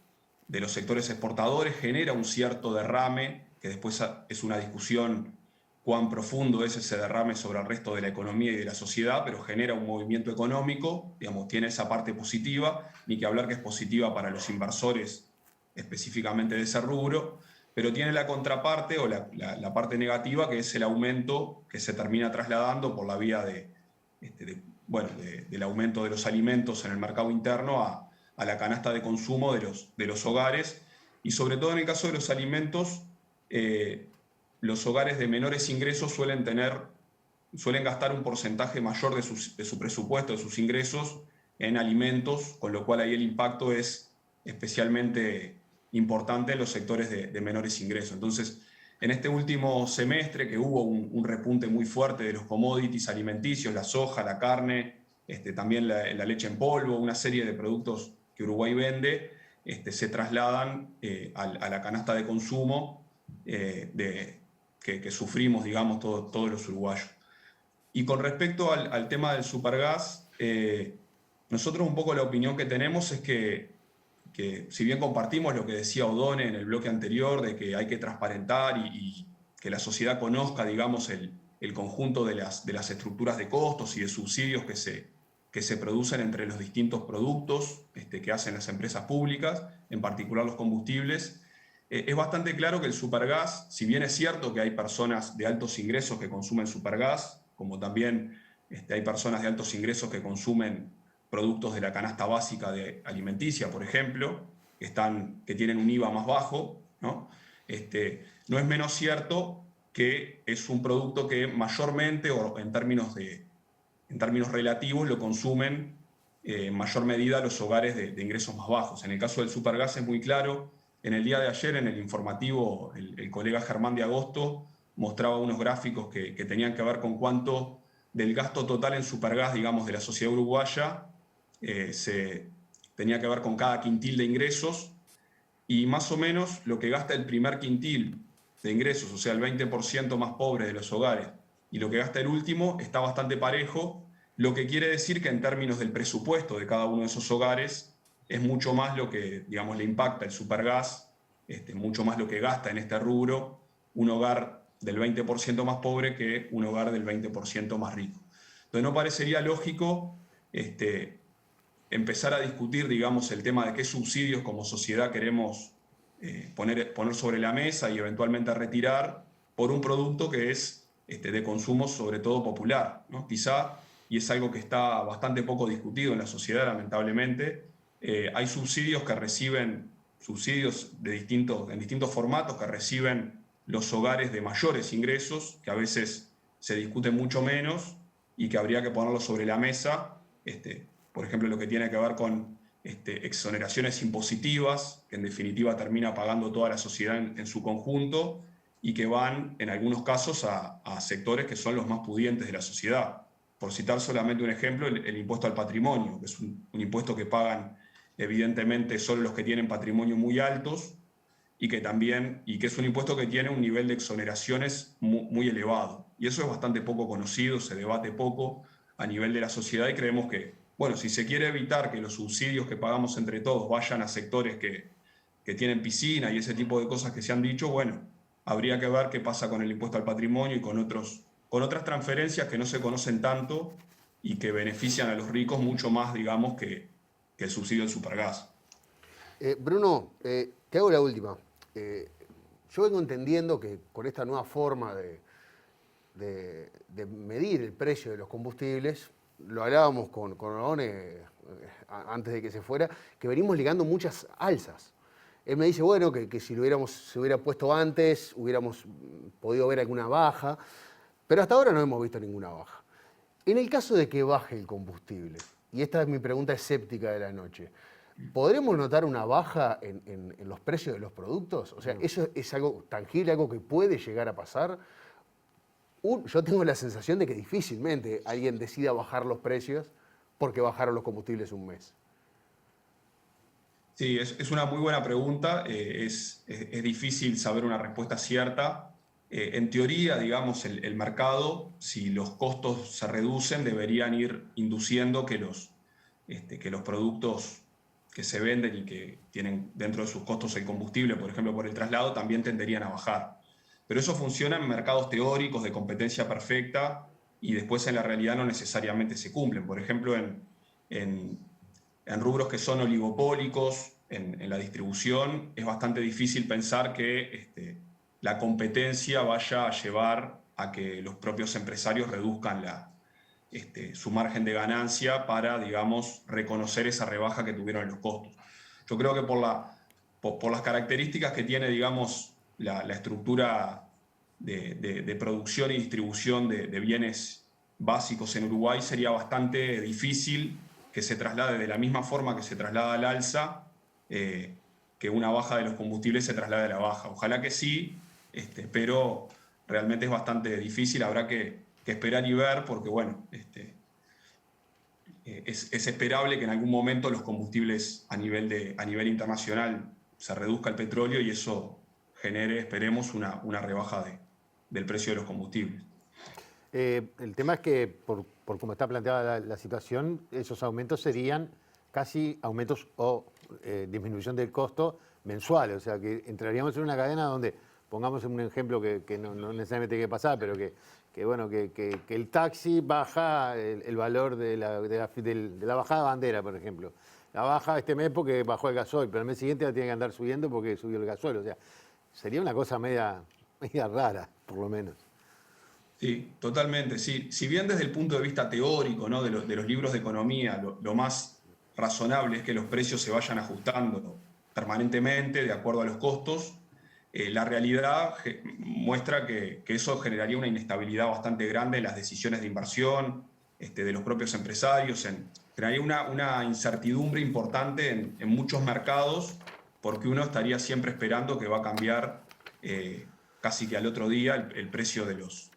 los sectores exportadores, genera un cierto derrame, que después es una discusión cuán profundo es ese derrame sobre el resto de la economía y de la sociedad, pero genera un movimiento económico, digamos, tiene esa parte positiva, ni que hablar que es positiva para los inversores específicamente de ese rubro, pero tiene la contraparte o la parte negativa, que es el aumento que se termina trasladando por la vía del aumento de los alimentos en el mercado interno a la canasta de consumo de los hogares, y sobre todo en el caso de los alimentos, los hogares de menores ingresos suelen gastar un porcentaje mayor de su presupuesto, de sus ingresos, en alimentos, con lo cual ahí el impacto es especialmente importante en los sectores de menores ingresos. Entonces, en este último semestre, que hubo un repunte muy fuerte de los commodities alimenticios, la soja, la carne, también la leche en polvo, una serie de productos que Uruguay vende, se trasladan a la canasta de consumo que sufrimos, digamos, todos los uruguayos. Y con respecto al tema del supergas, nosotros un poco la opinión que tenemos es que si bien compartimos lo que decía Odone en el bloque anterior, de que hay que transparentar y que la sociedad conozca, digamos, el el conjunto de las estructuras de costos y de subsidios que se producen entre los distintos productos que hacen las empresas públicas, en particular los combustibles. Es bastante claro que el supergas, si bien es cierto que hay personas de altos ingresos que consumen supergas, como también hay personas de altos ingresos que consumen productos de la canasta básica de alimenticia, por ejemplo, que tienen un IVA más bajo, ¿no? No es menos cierto que es un producto que mayormente, o en términos relativos, lo consumen en mayor medida los hogares de ingresos más bajos. En el caso del supergas es muy claro. En el día de ayer, en el informativo, el colega Germán de Agosto mostraba unos gráficos que tenían que ver con cuánto del gasto total en supergas, digamos, de la sociedad uruguaya, se tenía que ver con cada quintil de ingresos, y más o menos lo que gasta el primer quintil de ingresos, o sea, el 20% más pobre de los hogares, y lo que gasta el último, está bastante parejo, lo que quiere decir que en términos del presupuesto de cada uno de esos hogares, es mucho más lo que, digamos, le impacta el supergas, mucho más lo que gasta en este rubro un hogar del 20% más pobre que un hogar del 20% más rico. Entonces no parecería lógico empezar a discutir, digamos, el tema de qué subsidios como sociedad queremos poner sobre la mesa y eventualmente retirar por un producto que es de consumo sobre todo popular, ¿no? Quizá, y es algo que está bastante poco discutido en la sociedad, lamentablemente, hay subsidios que reciben, en distintos formatos que reciben los hogares de mayores ingresos, que a veces se discuten mucho menos y que habría que ponerlos sobre la mesa, por ejemplo, lo que tiene que ver con exoneraciones impositivas, que en definitiva termina pagando toda la sociedad en su conjunto, y que van, en algunos casos, a sectores que son los más pudientes de la sociedad. Por citar solamente un ejemplo, el impuesto al patrimonio, que es un impuesto que pagan evidentemente solo los que tienen patrimonio muy altos, y que es un impuesto que tiene un nivel de exoneraciones muy elevado. Y eso es bastante poco conocido, se debate poco a nivel de la sociedad, y creemos que, bueno, si se quiere evitar que los subsidios que pagamos entre todos vayan a sectores que tienen piscina y ese tipo de cosas que se han dicho, bueno, habría que ver qué pasa con el impuesto al patrimonio y con otras transferencias que no se conocen tanto y que benefician a los ricos mucho más, digamos, que el subsidio del supergas. Bruno, te hago la última. Yo vengo entendiendo que con esta nueva forma de medir el precio de los combustibles, lo hablábamos con Orone antes de que se fuera, que venimos ligando muchas alzas. Él me dice, bueno, que si se hubiera puesto antes, hubiéramos podido ver alguna baja, pero hasta ahora no hemos visto ninguna baja. En el caso de que baje el combustible, y esta es mi pregunta escéptica de la noche, ¿podremos notar una baja en los precios de los productos? O sea, ¿eso es algo tangible, algo que puede llegar a pasar? Yo tengo la sensación de que difícilmente alguien decida bajar los precios porque bajaron los combustibles un mes. Sí, es una muy buena pregunta. Es difícil saber una respuesta cierta. En teoría, digamos, el mercado, si los costos se reducen, deberían ir induciendo que los productos que se venden y que tienen dentro de sus costos el combustible, por ejemplo, por el traslado, también tenderían a bajar. Pero eso funciona en mercados teóricos de competencia perfecta y después en la realidad no necesariamente se cumplen. Por ejemplo, en rubros que son oligopólicos, en la distribución, es bastante difícil pensar que la competencia vaya a llevar a que los propios empresarios reduzcan su margen de ganancia para, digamos, reconocer esa rebaja que tuvieron en los costos. Yo creo que por las características que tiene, digamos, la estructura de producción y distribución de bienes básicos en Uruguay, sería bastante difícil que se traslade de la misma forma que se traslada al alza, que una baja de los combustibles se traslade a la baja. Ojalá que sí, pero realmente es bastante difícil, habrá que esperar y ver, porque bueno, es esperable que en algún momento los combustibles a nivel internacional se reduzca el petróleo y eso genere, esperemos, una rebaja del precio de los combustibles. El tema es que, por cómo está planteada la situación, esos aumentos serían casi aumentos o disminución del costo mensual. O sea, que entraríamos en una cadena donde, pongamos un ejemplo que no necesariamente tiene que pasar, pero que bueno, que el taxi baja el valor de la bajada de bandera, por ejemplo. La baja este mes porque bajó el gasoil, pero el mes siguiente la tiene que andar subiendo porque subió el gasoil. O sea, sería una cosa media rara, por lo menos. Sí, totalmente. Sí. Si bien desde el punto de vista teórico, ¿no? de los libros de economía, lo más razonable es que los precios se vayan ajustando permanentemente de acuerdo a los costos, la realidad muestra que eso generaría una inestabilidad bastante grande en las decisiones de inversión de los propios empresarios, generaría una incertidumbre importante en muchos mercados, porque uno estaría siempre esperando que va a cambiar casi que al otro día el precio de los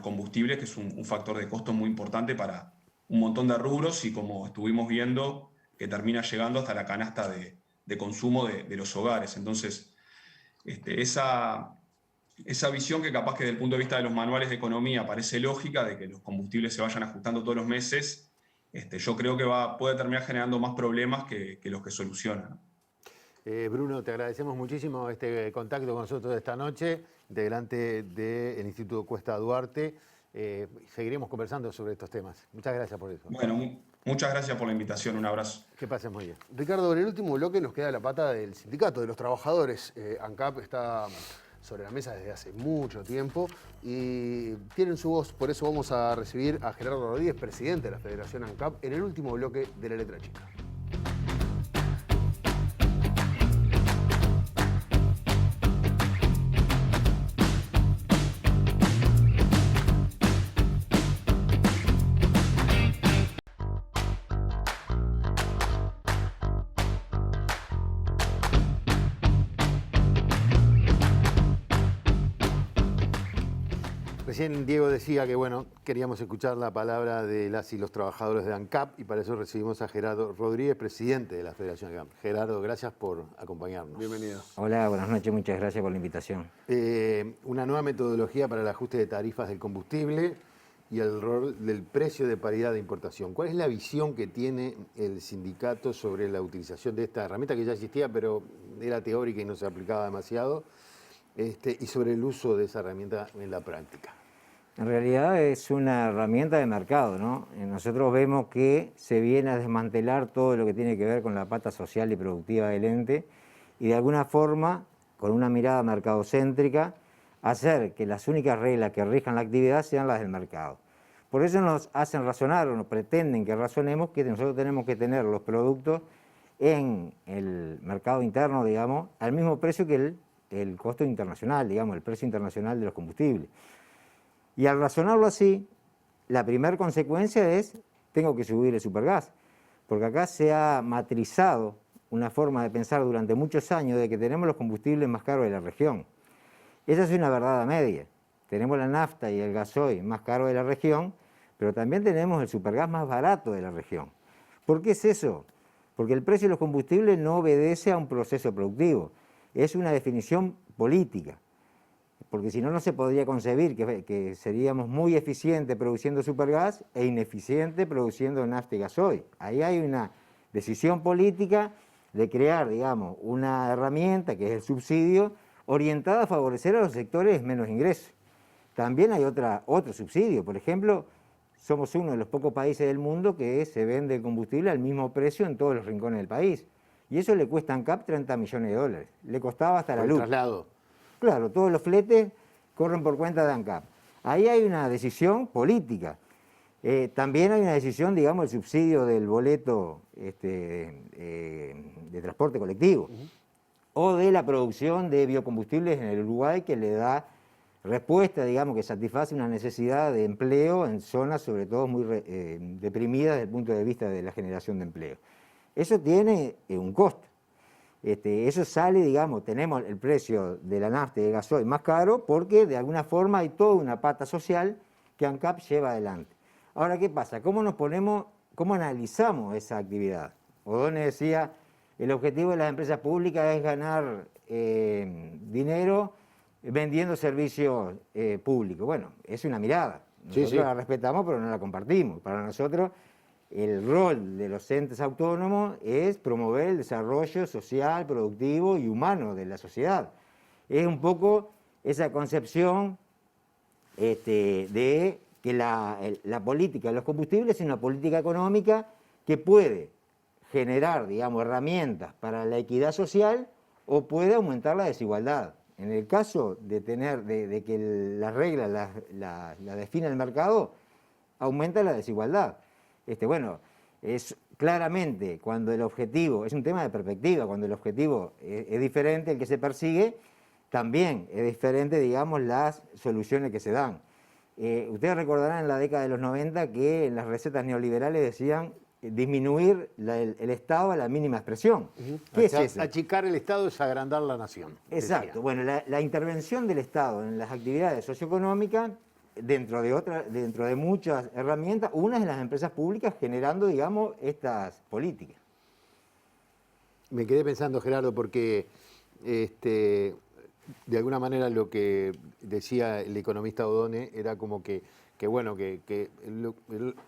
combustibles, que es un factor de costo muy importante para un montón de rubros y, como estuvimos viendo, que termina llegando hasta la canasta de consumo de los hogares. Entonces, esa visión que capaz que desde el punto de vista de los manuales de economía parece lógica, de que los combustibles se vayan ajustando todos los meses, yo creo que puede terminar generando más problemas que los que solucionan. Bruno, te agradecemos muchísimo este contacto con nosotros esta noche, integrante del Instituto Cuesta Duarte. Seguiremos conversando sobre estos temas. Muchas gracias por eso. Bueno, muchas gracias por la invitación. Un abrazo. Que pasen muy bien. Ricardo, en el último bloque nos queda la pata del sindicato, de los trabajadores. ANCAP está sobre la mesa desde hace mucho tiempo y tienen su voz. Por eso vamos a recibir a Gerardo Rodríguez, presidente de la Federación ANCAP, en el último bloque de La Letra Chica. Recién Diego decía que, bueno, queríamos escuchar la palabra de las y los trabajadores de ANCAP y para eso recibimos a Gerardo Rodríguez, presidente de la Federación ANCAP. Gerardo, gracias por acompañarnos. Bienvenido. Hola, buenas noches, muchas gracias por la invitación. Una nueva metodología para el ajuste de tarifas del combustible y el rol del precio de paridad de importación. ¿Cuál es la visión que tiene el sindicato sobre la utilización de esta herramienta que ya existía, pero era teórica y no se aplicaba demasiado, y sobre el uso de esa herramienta en la práctica? En realidad es una herramienta de mercado, ¿no? Nosotros vemos que se viene a desmantelar todo lo que tiene que ver con la pata social y productiva del ente y de alguna forma, con una mirada mercadocéntrica, hacer que las únicas reglas que rijan la actividad sean las del mercado. Por eso nos hacen razonar o nos pretenden que razonemos que nosotros tenemos que tener los productos en el mercado interno, digamos, al mismo precio que el costo internacional, digamos, el precio internacional de los combustibles. Y al razonarlo así, la primera consecuencia es, tengo que subir el supergas, porque acá se ha matrizado una forma de pensar durante muchos años de que tenemos los combustibles más caros de la región. Esa es una verdad a media. Tenemos la nafta y el gasoil más caros de la región, pero también tenemos el supergas más barato de la región. ¿Por qué es eso? Porque el precio de los combustibles no obedece a un proceso productivo, es una definición política. Porque si no, no se podría concebir que seríamos muy eficientes produciendo supergas e ineficientes produciendo nafta y gasoil. Ahí hay una decisión política de crear, digamos, una herramienta que es el subsidio orientada a favorecer a los sectores menos ingresos. También hay otro subsidio. Por ejemplo, somos uno de los pocos países del mundo que se vende el combustible al mismo precio en todos los rincones del país. Y eso le cuesta a ANCAP 30 millones de dólares. Le costaba hasta la luz. Traslado. Claro, todos los fletes corren por cuenta de ANCAP. Ahí hay una decisión política. También hay una decisión, digamos, el subsidio del boleto de transporte colectivo o de la producción de biocombustibles en el Uruguay, que le da respuesta, digamos, que satisface una necesidad de empleo en zonas sobre todo muy deprimidas desde el punto de vista de la generación de empleo. Eso tiene un costo. Eso sale, digamos, tenemos el precio de la nafta y del gasoil más caro porque de alguna forma hay toda una pata social que ANCAP lleva adelante. Ahora, ¿qué pasa? ¿Cómo analizamos esa actividad? Odone decía, el objetivo de las empresas públicas es ganar dinero vendiendo servicios públicos. Bueno, es una mirada. Nosotros la respetamos, pero no la compartimos. Para nosotros, el rol de los entes autónomos es promover el desarrollo social, productivo y humano de la sociedad. Es un poco esa concepción de que la política de los combustibles es una política económica que puede generar, digamos, herramientas para la equidad social o puede aumentar la desigualdad. En el caso de que las reglas la define el mercado, aumenta la desigualdad. Bueno, es claramente cuando el objetivo, es un tema de perspectiva, cuando el objetivo es diferente, el que se persigue, también es diferente, digamos, las soluciones que se dan. Ustedes recordarán en la década de los 90 que en las recetas neoliberales decían disminuir el Estado a la mínima expresión. ¿Qué es eso? Achicar el Estado es agrandar la nación. Exacto. Decía. Bueno, la intervención del Estado en las actividades socioeconómicas, dentro de muchas herramientas, una es las empresas públicas generando, digamos, estas políticas. Me quedé pensando, Gerardo, porque de alguna manera lo que decía el economista Odone era como que él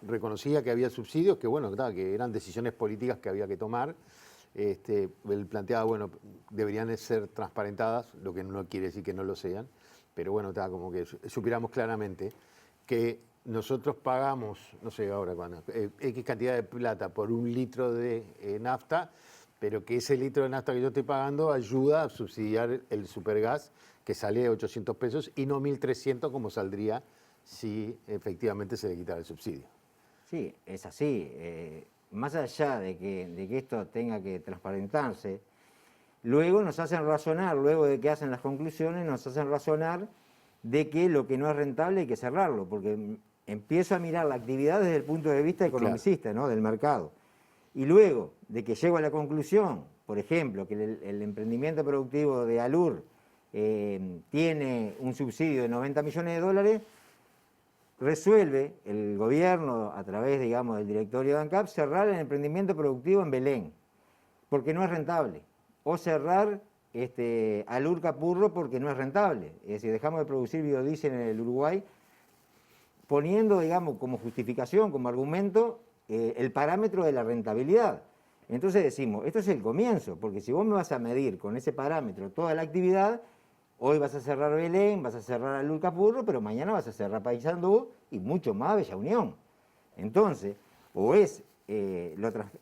reconocía que había subsidios, que eran decisiones políticas que había que tomar. Él planteaba, deberían ser transparentadas, lo que no quiere decir que no lo sean, pero como que supiéramos claramente que nosotros pagamos, no sé ahora cuándo, X cantidad de plata por un litro de nafta, pero que ese litro de nafta que yo estoy pagando ayuda a subsidiar el supergas que sale de 800 pesos y no 1.300 como saldría si efectivamente se le quitara el subsidio. Sí, es así. Más allá de que esto tenga que transparentarse, luego nos hacen razonar, luego de que hacen las conclusiones, nos hacen razonar de que lo que no es rentable hay que cerrarlo, porque empiezo a mirar la actividad desde el punto de vista economicista, ¿no? Del mercado. Y luego de que llego a la conclusión, por ejemplo, que el emprendimiento productivo de Alur tiene un subsidio de 90 millones de dólares, resuelve el gobierno, a través, digamos, del directorio de ANCAP, cerrar el emprendimiento productivo en Belén, porque no es rentable. O cerrar Alur Capurro porque no es rentable. Es decir, dejamos de producir biodiesel en el Uruguay, poniendo, digamos, como justificación, como argumento, el parámetro de la rentabilidad. Entonces decimos, esto es el comienzo, porque si vos me vas a medir con ese parámetro toda la actividad, hoy vas a cerrar Belén, vas a cerrar Alur Capurro, pero mañana vas a cerrar Paysandú y mucho más Bella Unión. Entonces,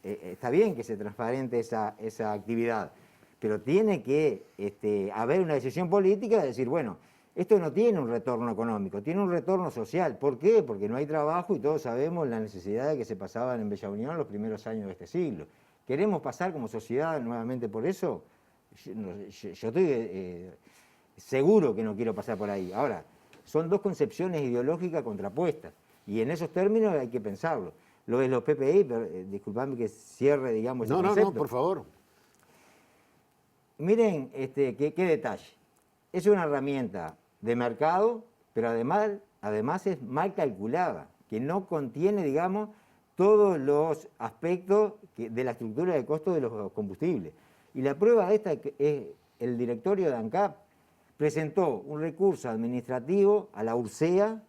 está bien que se transparente esa actividad, pero tiene que haber una decisión política de decir, bueno, esto no tiene un retorno económico, tiene un retorno social. ¿Por qué? Porque no hay trabajo y todos sabemos la necesidad de que se pasaban en Bella Unión los primeros años de este siglo. ¿Queremos pasar como sociedad nuevamente por eso? Yo estoy seguro que no quiero pasar por ahí. Ahora, son dos concepciones ideológicas contrapuestas y en esos términos hay que pensarlo. Lo de los PPI, disculpadme que cierre, digamos, ese concepto. No, por favor. Miren qué detalle. Es una herramienta de mercado, pero además es mal calculada, que no contiene, digamos, todos los aspectos de la estructura de costo de los combustibles. Y la prueba de esta es el directorio de ANCAP presentó un recurso administrativo a la URSEA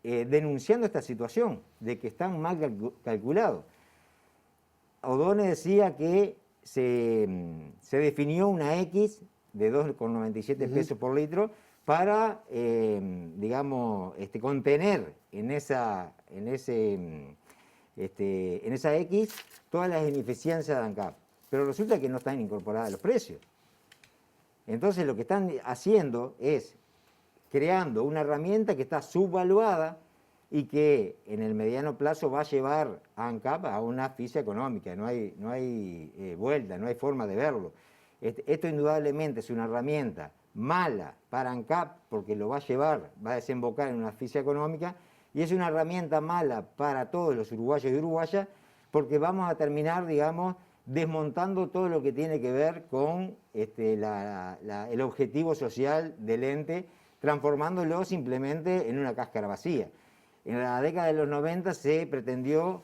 denunciando esta situación de que están mal calculados. Odone decía que se definió una X de 2,97 pesos por litro para, digamos, contener en esa X todas las ineficiencias de ANCAP. Pero resulta que no están incorporadas los precios. Entonces lo que están haciendo es creando una herramienta que está subvaluada y que en el mediano plazo va a llevar a ANCAP a una asfixia económica. No hay vuelta, no hay forma de verlo. Esto indudablemente es una herramienta mala para ANCAP porque lo va a desembocar en una asfixia económica, y es una herramienta mala para todos los uruguayos y uruguayas porque vamos a terminar, digamos, desmontando todo lo que tiene que ver con el objetivo social del ente, transformándolo simplemente en una cáscara vacía. En la década de los 90 se pretendió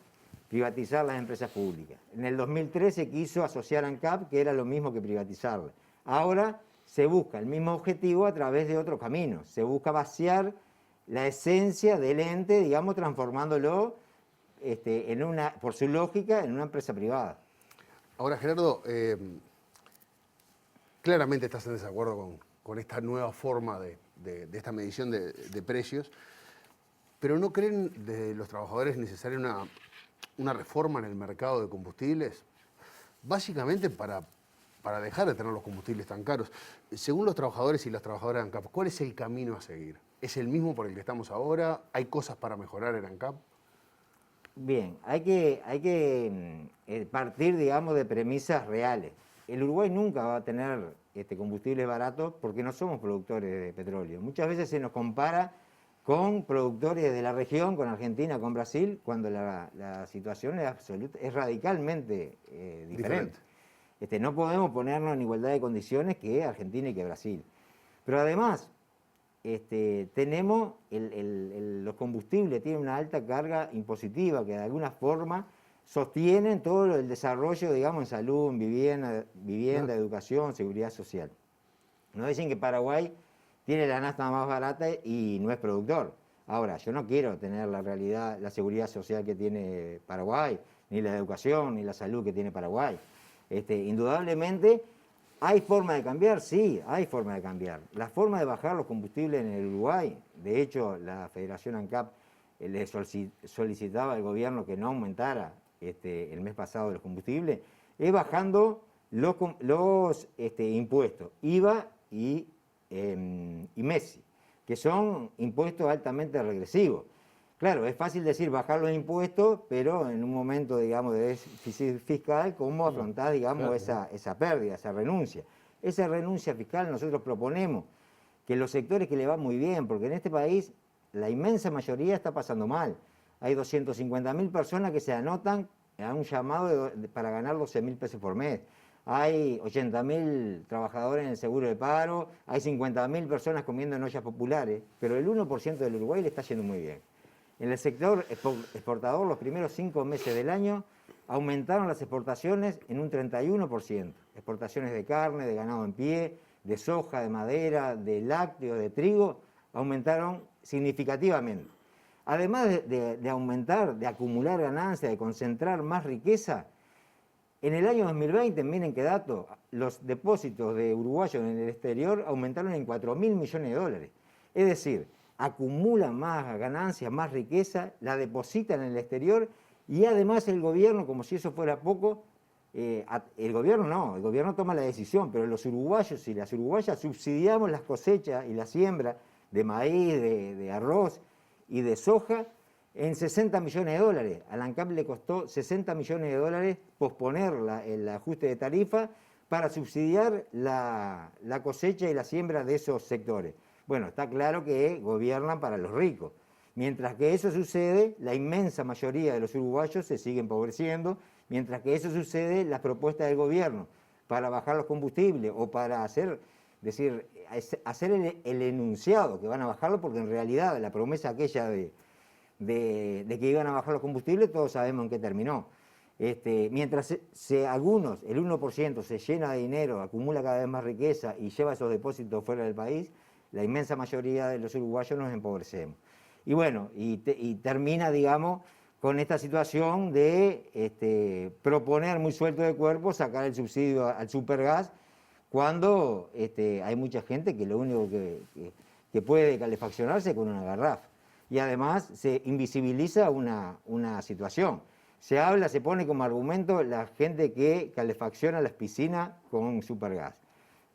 privatizar las empresas públicas. En el 2003 se quiso asociar a ANCAP, que era lo mismo que privatizarla. Ahora se busca el mismo objetivo a través de otros caminos. Se busca vaciar la esencia del ente, digamos, transformándolo por su lógica, en una empresa privada. Ahora, Gerardo, claramente estás en desacuerdo con esta nueva forma de de esta medición de precios, pero ¿no creen de los trabajadores necesaria una reforma en el mercado de combustibles? Básicamente para dejar de tener los combustibles tan caros. Según los trabajadores y las trabajadoras de ANCAP, ¿cuál es el camino a seguir? ¿Es el mismo por el que estamos ahora? ¿Hay cosas para mejorar en ANCAP? Bien, hay que partir, digamos, de premisas reales. El Uruguay nunca va a tener combustibles baratos porque no somos productores de petróleo. Muchas veces se nos compara con productores de la región, con Argentina, con Brasil, cuando la situación es radicalmente diferente. No podemos ponernos en igualdad de condiciones que Argentina y que Brasil. Pero además, tenemos los combustibles tienen una alta carga impositiva que de alguna forma sostienen todo el desarrollo, digamos, en salud, en vivienda, educación, seguridad social. Nos dicen que Paraguay tiene la nafta más barata y no es productor. Ahora, yo no quiero tener la realidad, la seguridad social que tiene Paraguay, ni la educación, ni la salud que tiene Paraguay. Indudablemente, ¿hay forma de cambiar? Sí, hay forma de cambiar. La forma de bajar los combustibles en el Uruguay, de hecho, la Federación ANCAP le solicitaba al gobierno que no aumentara el mes pasado los combustibles, es bajando los impuestos, IVA y MESI, que son impuestos altamente regresivos. Claro, es fácil decir bajar los impuestos, pero en un momento, digamos, de déficit fiscal, ¿cómo afrontar, digamos, esa pérdida, esa renuncia? Esa renuncia fiscal nosotros proponemos que los sectores que le va muy bien, porque en este país la inmensa mayoría está pasando mal. Hay 250.000 personas que se anotan a un llamado para ganar 12.000 pesos por mes. Hay 80.000 trabajadores en el seguro de paro, hay 50.000 personas comiendo en ollas populares, pero el 1% del Uruguay le está yendo muy bien. En el sector exportador, los primeros 5 meses del año, aumentaron las exportaciones en un 31%. Exportaciones de carne, de ganado en pie, de soja, de madera, de lácteos, de trigo, aumentaron significativamente. Además de aumentar, de acumular ganancias, de concentrar más riqueza, en el año 2020, miren qué dato, los depósitos de uruguayos en el exterior aumentaron en 4.000 millones de dólares. Es decir, acumulan más ganancias, más riqueza, la depositan en el exterior y además el gobierno, como si eso fuera poco, el gobierno toma la decisión, pero los uruguayos y las uruguayas subsidiamos las cosechas y la siembra de maíz, de arroz y de soja en 60 millones de dólares. A la ANCAP le costó 60 millones de dólares posponer el ajuste de tarifa para subsidiar la cosecha y la siembra de esos sectores. Bueno, está claro que gobiernan para los ricos. Mientras que eso sucede, la inmensa mayoría de los uruguayos se sigue empobreciendo. Mientras que eso sucede, las propuestas del gobierno para bajar los combustibles o para hacer el enunciado que van a bajarlo, porque en realidad la promesa aquella de que iban a bajar los combustibles, todos sabemos en qué terminó. Mientras algunos, el 1%, se llena de dinero, acumula cada vez más riqueza y lleva esos depósitos fuera del país, la inmensa mayoría de los uruguayos nos empobrecemos. Y bueno, y termina, digamos, con esta situación de proponer muy suelto de cuerpo sacar el subsidio al supergas, cuando hay mucha gente que lo único que puede calefaccionarse es con una garrafa. Y además se invisibiliza una situación. Se pone como argumento la gente que calefacciona las piscinas con supergas.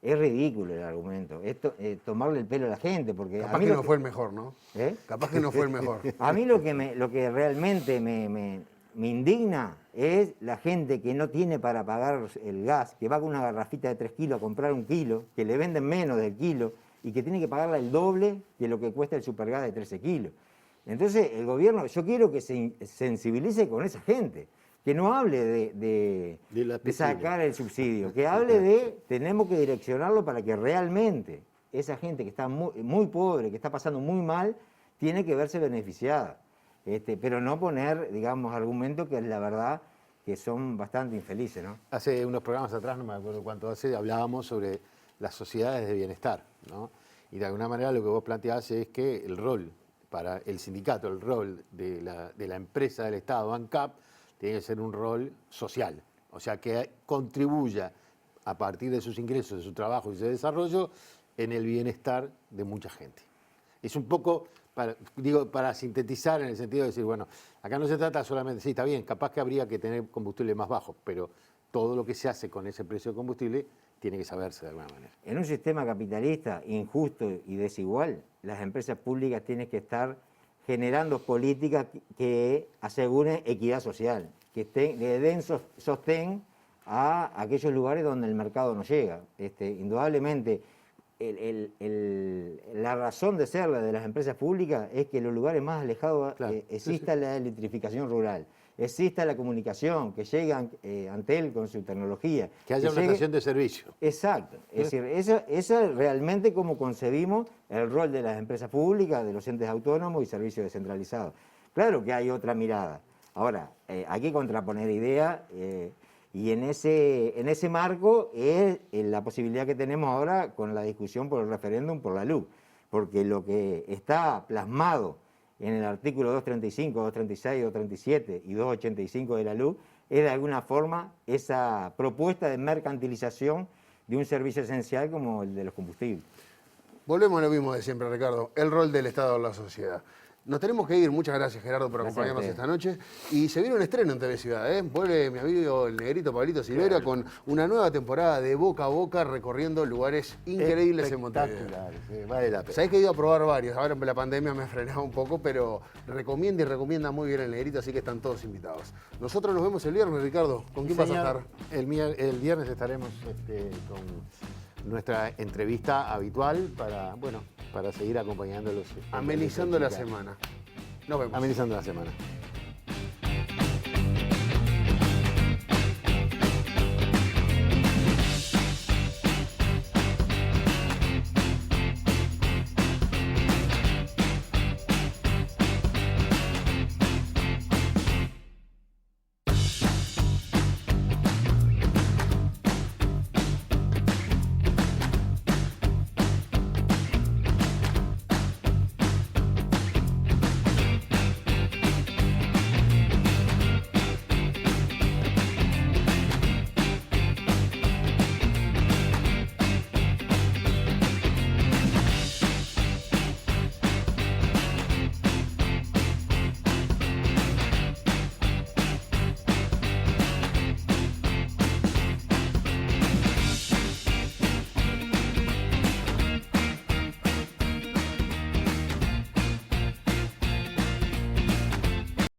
Es ridículo el argumento, es tomarle el pelo a la gente, porque capaz que no fue el mejor, ¿no? Capaz que no fue el mejor. A mí lo que realmente me indigna es la gente que no tiene para pagar el gas, que va con una garrafita de 3 kilos a comprar 1 kilo, que le venden menos del kilo y que tiene que pagarla el doble de lo que cuesta el supergas de 13 kilos. Entonces el gobierno, yo quiero que se sensibilice con esa gente, que no hable de sacar el subsidio, que hable de tenemos que direccionarlo para que realmente esa gente que está muy pobre, que está pasando muy mal, tiene que verse beneficiada. Pero no poner, digamos, argumentos que la verdad que son bastante infelices, ¿no? Hace unos programas atrás, no me acuerdo cuánto hace, hablábamos sobre las sociedades de bienestar, ¿no? Y de alguna manera lo que vos planteás es que el rol para el sindicato, el rol de la empresa del Estado, ANCAP, tiene que ser un rol social, o sea, que contribuya a partir de sus ingresos, de su trabajo y su desarrollo, en el bienestar de mucha gente. Es un poco, para sintetizar en el sentido de decir, bueno, acá no se trata solamente, sí, está bien, capaz que habría que tener combustible más bajo, pero todo lo que se hace con ese precio de combustible tiene que saberse de alguna manera. En un sistema capitalista injusto y desigual, las empresas públicas tienen que estar generando políticas que aseguren equidad social, que le den sostén a aquellos lugares donde el mercado no llega. Indudablemente, la razón de ser de las empresas públicas es que en los lugares más alejados exista la electrificación rural, exista la comunicación, que llegan Antel con su tecnología. Que haya una estación de servicio. Exacto. Es decir, eso es realmente como concebimos el rol de las empresas públicas, de los entes autónomos y servicios descentralizados. Claro que hay otra mirada. Ahora, hay que contraponer ideas y en ese marco es la posibilidad que tenemos ahora con la discusión por el referéndum por la luz. Porque lo que está plasmado en el artículo 235, 236, 237 y 285 de la luz es de alguna forma esa propuesta de mercantilización de un servicio esencial como el de los combustibles. Volvemos a lo mismo de siempre, Ricardo, el rol del Estado en la sociedad. Nos tenemos que ir. Muchas gracias, Gerardo, por acompañarnos esta noche. Y se viene un estreno en TV Ciudad, ¿eh? Vuelve mi amigo el negrito Pablito Silveira con una nueva temporada de Boca a Boca recorriendo lugares increíbles en Montevideo. Vale la pena. Sabés que he ido a probar varios. Ahora la pandemia me ha frenado un poco, pero recomienda muy bien el negrito, así que están todos invitados. Nosotros nos vemos el viernes, Ricardo. ¿Con quién vas a estar? El viernes estaremos con nuestra entrevista habitual para seguir acompañándolos. Amenizando la semana. Nos vemos. Amenizando la semana.